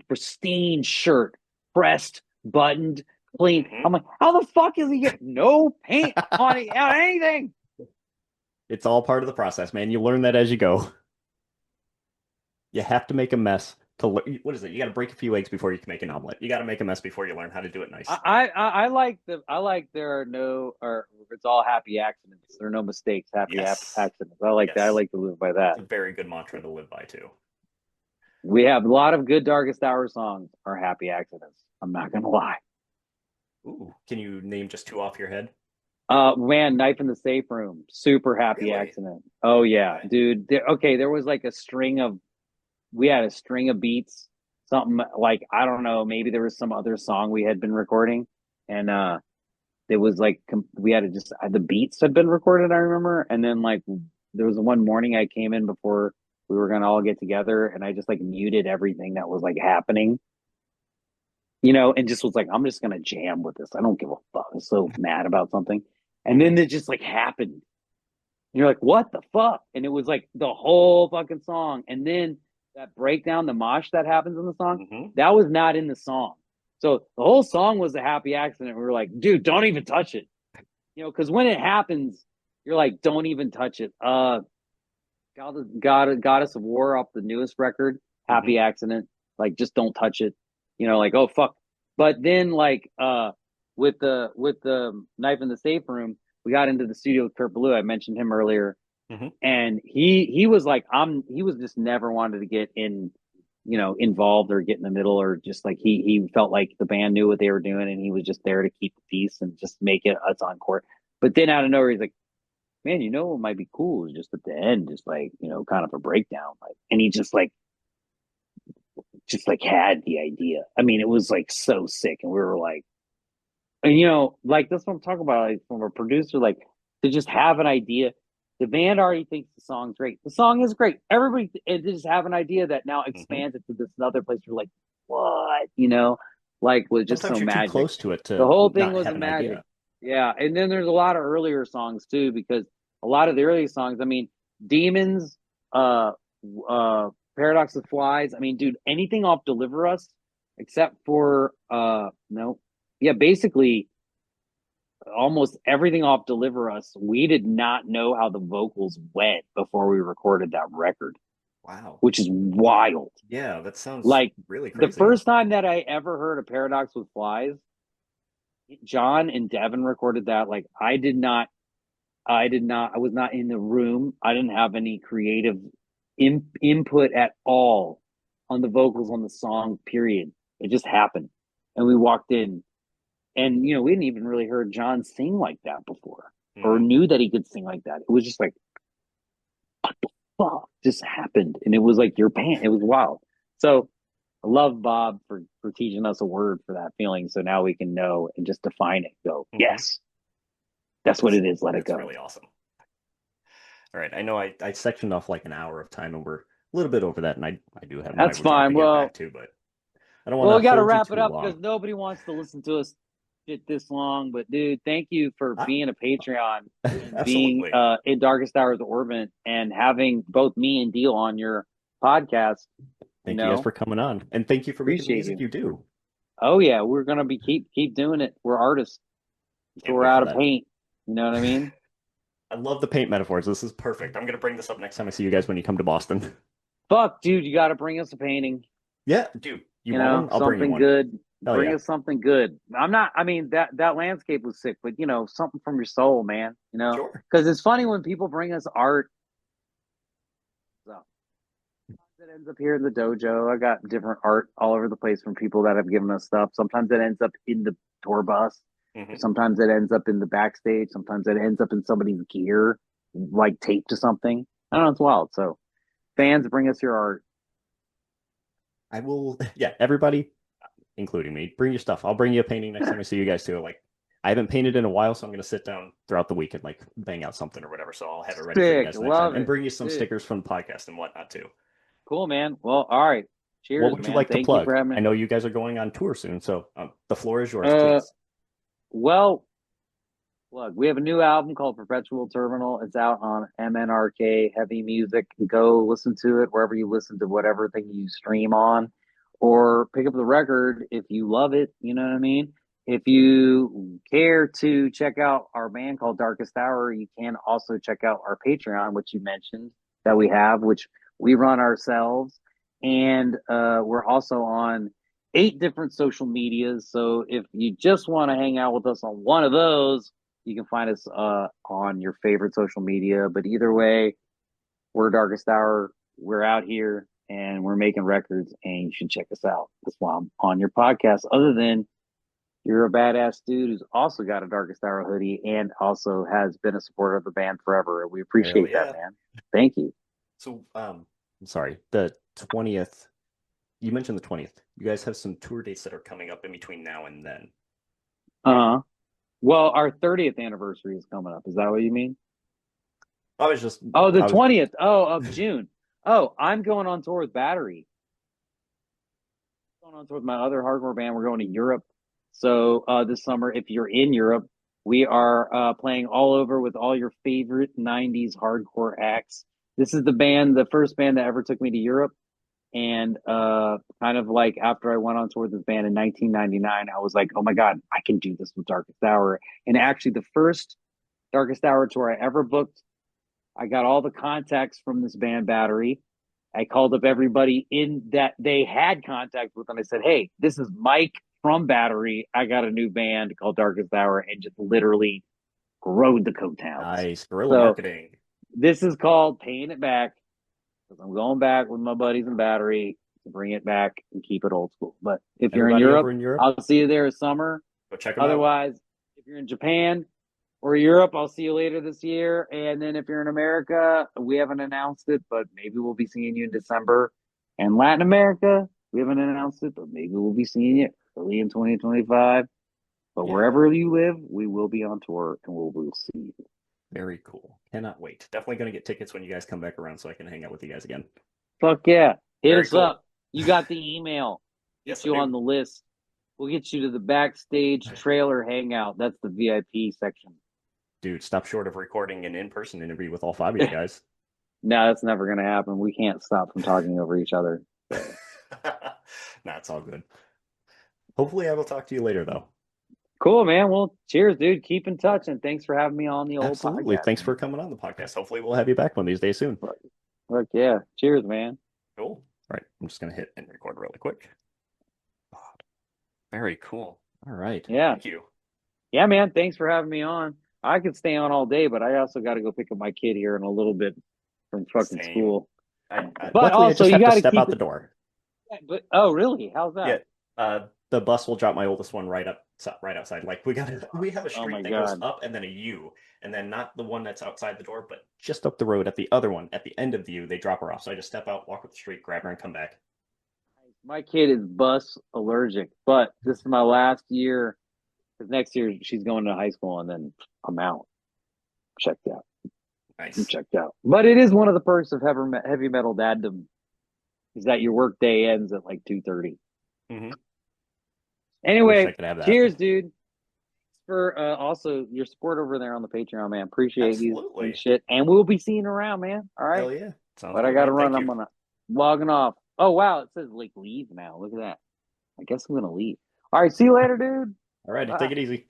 pristine shirt, pressed, buttoned, clean. I'm like, how the fuck is he getting no paint on anything? It's all part of the process, man. You learn that as you go. You have to make a mess to learn. What is it? You got to break a few eggs before you can make an omelet. You got to make a mess before you learn how to do it nice. I like there are no, or it's all happy accidents. There are no mistakes. Happy accidents. I like that. I like to live by that. It's a very good mantra to live by too. We have a lot of good Darkest Hour songs are happy accidents. I'm not gonna lie. Ooh, can you name just two off your head? Man, Knife in the Safe Room, super happy accident. Oh yeah, dude. There was like we had a string of beats, something like, I don't know, maybe there was some other song we had been recording, and it was like we had to just the beats had been recorded, I remember, and then like there was one morning I came in before we were gonna all get together, and I just like muted everything that was like happening, and just was like, I'm just gonna jam with this. I don't give a fuck. I'm so mad about something, and then it just like happened. And you're like, what the fuck? And it was like the whole fucking song, and then that breakdown, the mosh that happens in the song, that was not in the song. So the whole song was a happy accident. We were like, dude, don't even touch it. Because when it happens, you're like, don't even touch it. Goddess of War off the newest record, happy accident. Like, just don't touch it. Like, oh fuck. But then like with the Knife in the Safe Room, we got into the studio with Kurt Ballou. I mentioned him earlier. And he was like, he was just never wanted to get involved or get in the middle, or just like he felt like the band knew what they were doing and he was just there to keep the peace and just make it us on court. But then out of nowhere, he's like, man, what might be cool is just at the end, just like, kind of a breakdown. Like, and he just had the idea. I mean, it was like so sick. And we were like, and like that's what I'm talking about, like from a producer, like to just have an idea. The band already thinks the song's great. The song is great. Everybody just have an idea that now expands it to this other place. You're like, what? Like was just Sometimes so you're too magic. close to it The to whole thing not was have a an magic. idea. Yeah. And then there's a lot of earlier songs too, because a lot of the early songs, I mean, Demons, uh Paradox of Flies. I mean, dude, anything off Deliver Us, except for no. Yeah, basically almost everything off Deliver Us, we did not know how the vocals went before we recorded that record, Wow. which is wild. Yeah, that sounds Like really the crazy. first time that I ever heard a Paradox with Flies, John and Devin recorded that. Like I was not in the room. I didn't have any creative input at all on the vocals on the song, period. It just happened. And we walked in and, we hadn't even really heard John sing like that before or knew that he could sing like that. It was just like, what the fuck just happened? And it was like your band. It was wild. So I love Bob for teaching us a word for that feeling. So now we can know and just define it. Go, yes, that's what it is. Let it go. That's really awesome. All right. I know I sectioned off like an hour of time and we're a little bit over that. And I do have my That's fine. to get Well, back to, but I don't want we to got to hold you wrap it too up long. because nobody wants to listen to us shit this long. But dude, thank you for being a Patreon and being in Darkest Hours of Orbit and having both me and Deal on your podcast. Thank you guys for coming on, and thank you for making the music you do. Oh yeah, we're gonna be keep doing it. We're artists. So we're out of paint. You know what I mean? I love the paint metaphors. This is perfect. I'm gonna bring this up next time I see you guys when you come to Boston. Fuck, dude, you got to bring us a painting. Yeah, dude. You want one? I'll bring you one. Good. Bring us something good. I'm not. I mean that landscape was sick, but something from your soul, man. Because it's funny when people bring us art. So it ends up here in the dojo. I got different art all over the place from people that have given us stuff. Sometimes it ends up in the tour bus. Sometimes it ends up in the backstage. Sometimes it ends up in somebody's gear, like taped to something. I don't know. It's wild. So fans, bring us your art. I will. Yeah, everybody, including me, bring your stuff. I'll bring you a painting next time I see you guys too. Like, I haven't painted in a while, so I'm going to sit down throughout the week and like bang out something or whatever. So I'll have it ready for you guys next time and bring you some stickers from the podcast and whatnot too. Cool, man. Well, all right. Cheers. What would you like to plug? I know you guys are going on tour soon, so the floor is yours, please. Well, look, we have a new album called Perpetual Terminal. It's out on MNRK Heavy Music. Go listen to it wherever you listen to whatever thing you stream on, or pick up the record if you love it. You know what I mean? If you care to check out our band called Darkest Hour, you can also check out our Patreon, which you mentioned that we have, which we run ourselves. And we're also on 8 different social medias. So if you just want to hang out with us on one of those, you can find us on your favorite social media. But either way, we're Darkest Hour. We're out here and we're making records, and you should check us out. That's why I'm on your podcast. Other than you're a badass dude who's also got a Darkest Hour hoodie and also has been a supporter of the band forever. We appreciate that, man. Thank you. So, I'm sorry, the 20th, you mentioned the 20th. You guys have some tour dates that are coming up in between now and then. Well, our 30th anniversary is coming up. Is that what you mean? I was just... Oh, the 20th. Oh, of June. Oh, I'm going on tour with Battery. I'm going on tour with my other hardcore band. We're going to Europe. So this summer, if you're in Europe, we are playing all over with all your favorite 90s hardcore acts. This is the first band that ever took me to Europe. And kind of like after I went on tour with this band in 1999, I was like, oh my God, I can do this with Darkest Hour. And actually the first Darkest Hour tour I ever booked, I got all the contacts from this band Battery. I called up everybody in that they had contact with, and I said, hey, this is Mike from Battery. I got a new band called Darkest Hour, and just literally rode the coattails. Nice. Guerrilla marketing. This is called paying it back, because I'm going back with my buddies in Battery to bring it back and keep it old school. But if you're in Europe, I'll see you there this summer. Go check them out. Otherwise, if you're in Japan or Europe, I'll see you later this year. And then if you're in America, we haven't announced it, but maybe we'll be seeing you in December. And Latin America, we haven't announced it, but maybe we'll be seeing you early in 2025. But wherever you live, we will be on tour and we'll see you. Very cool. Cannot wait. Definitely going to get tickets when you guys come back around so I can hang out with you guys again. Fuck yeah. Hit Very us cool. up. You got the email. Yes, Get you I do. on the list. We'll get you to the backstage trailer hangout. That's the VIP section. Dude, stop short of recording an in-person interview with all 5 of you guys. No, that's never going to happen. We can't stop from talking over each other. Nah, it's all good. Hopefully, I will talk to you later, though. Cool, man. Well, cheers, dude. Keep in touch, and thanks for having me on the old Absolutely. podcast. Thanks for coming on the podcast. Hopefully, we'll have you back one of these days soon. Look, yeah. Cheers, man. Cool. All right. I'm just going to hit and record really quick. Very cool. All right. Yeah. Thank you. Yeah, man. Thanks for having me on. I could stay on all day, but I also got to go pick up my kid here in a little bit from fucking Same. school. But But luckily, also, I just you have got to to step keep out it. the door. But oh, really? How's that? Yeah. The bus will drop my oldest one right outside. Like we have a street that goes up and then a U, and then not the one that's outside the door, but just up the road at the other one at the end of the U. They drop her off, so I just step out, walk up the street, grab her, and come back. My kid is bus allergic, but this is my last year. Because next year she's going to high school, and then I'm out. Checked out. Nice. I'm checked out. But it is one of the perks of heavy metal daddom is that your work day ends at like 2:30. Mm-hmm. Anyway, cheers, dude. For also your support over there on the Patreon, man. Appreciate you and shit. And we'll be seeing you around, man. All right. Hell yeah. Sounds but I got to run. I'm gonna logging off. Oh wow, it says like leave now. Look at that. I guess I'm gonna leave. All right. See you later, dude. All right. Take it easy.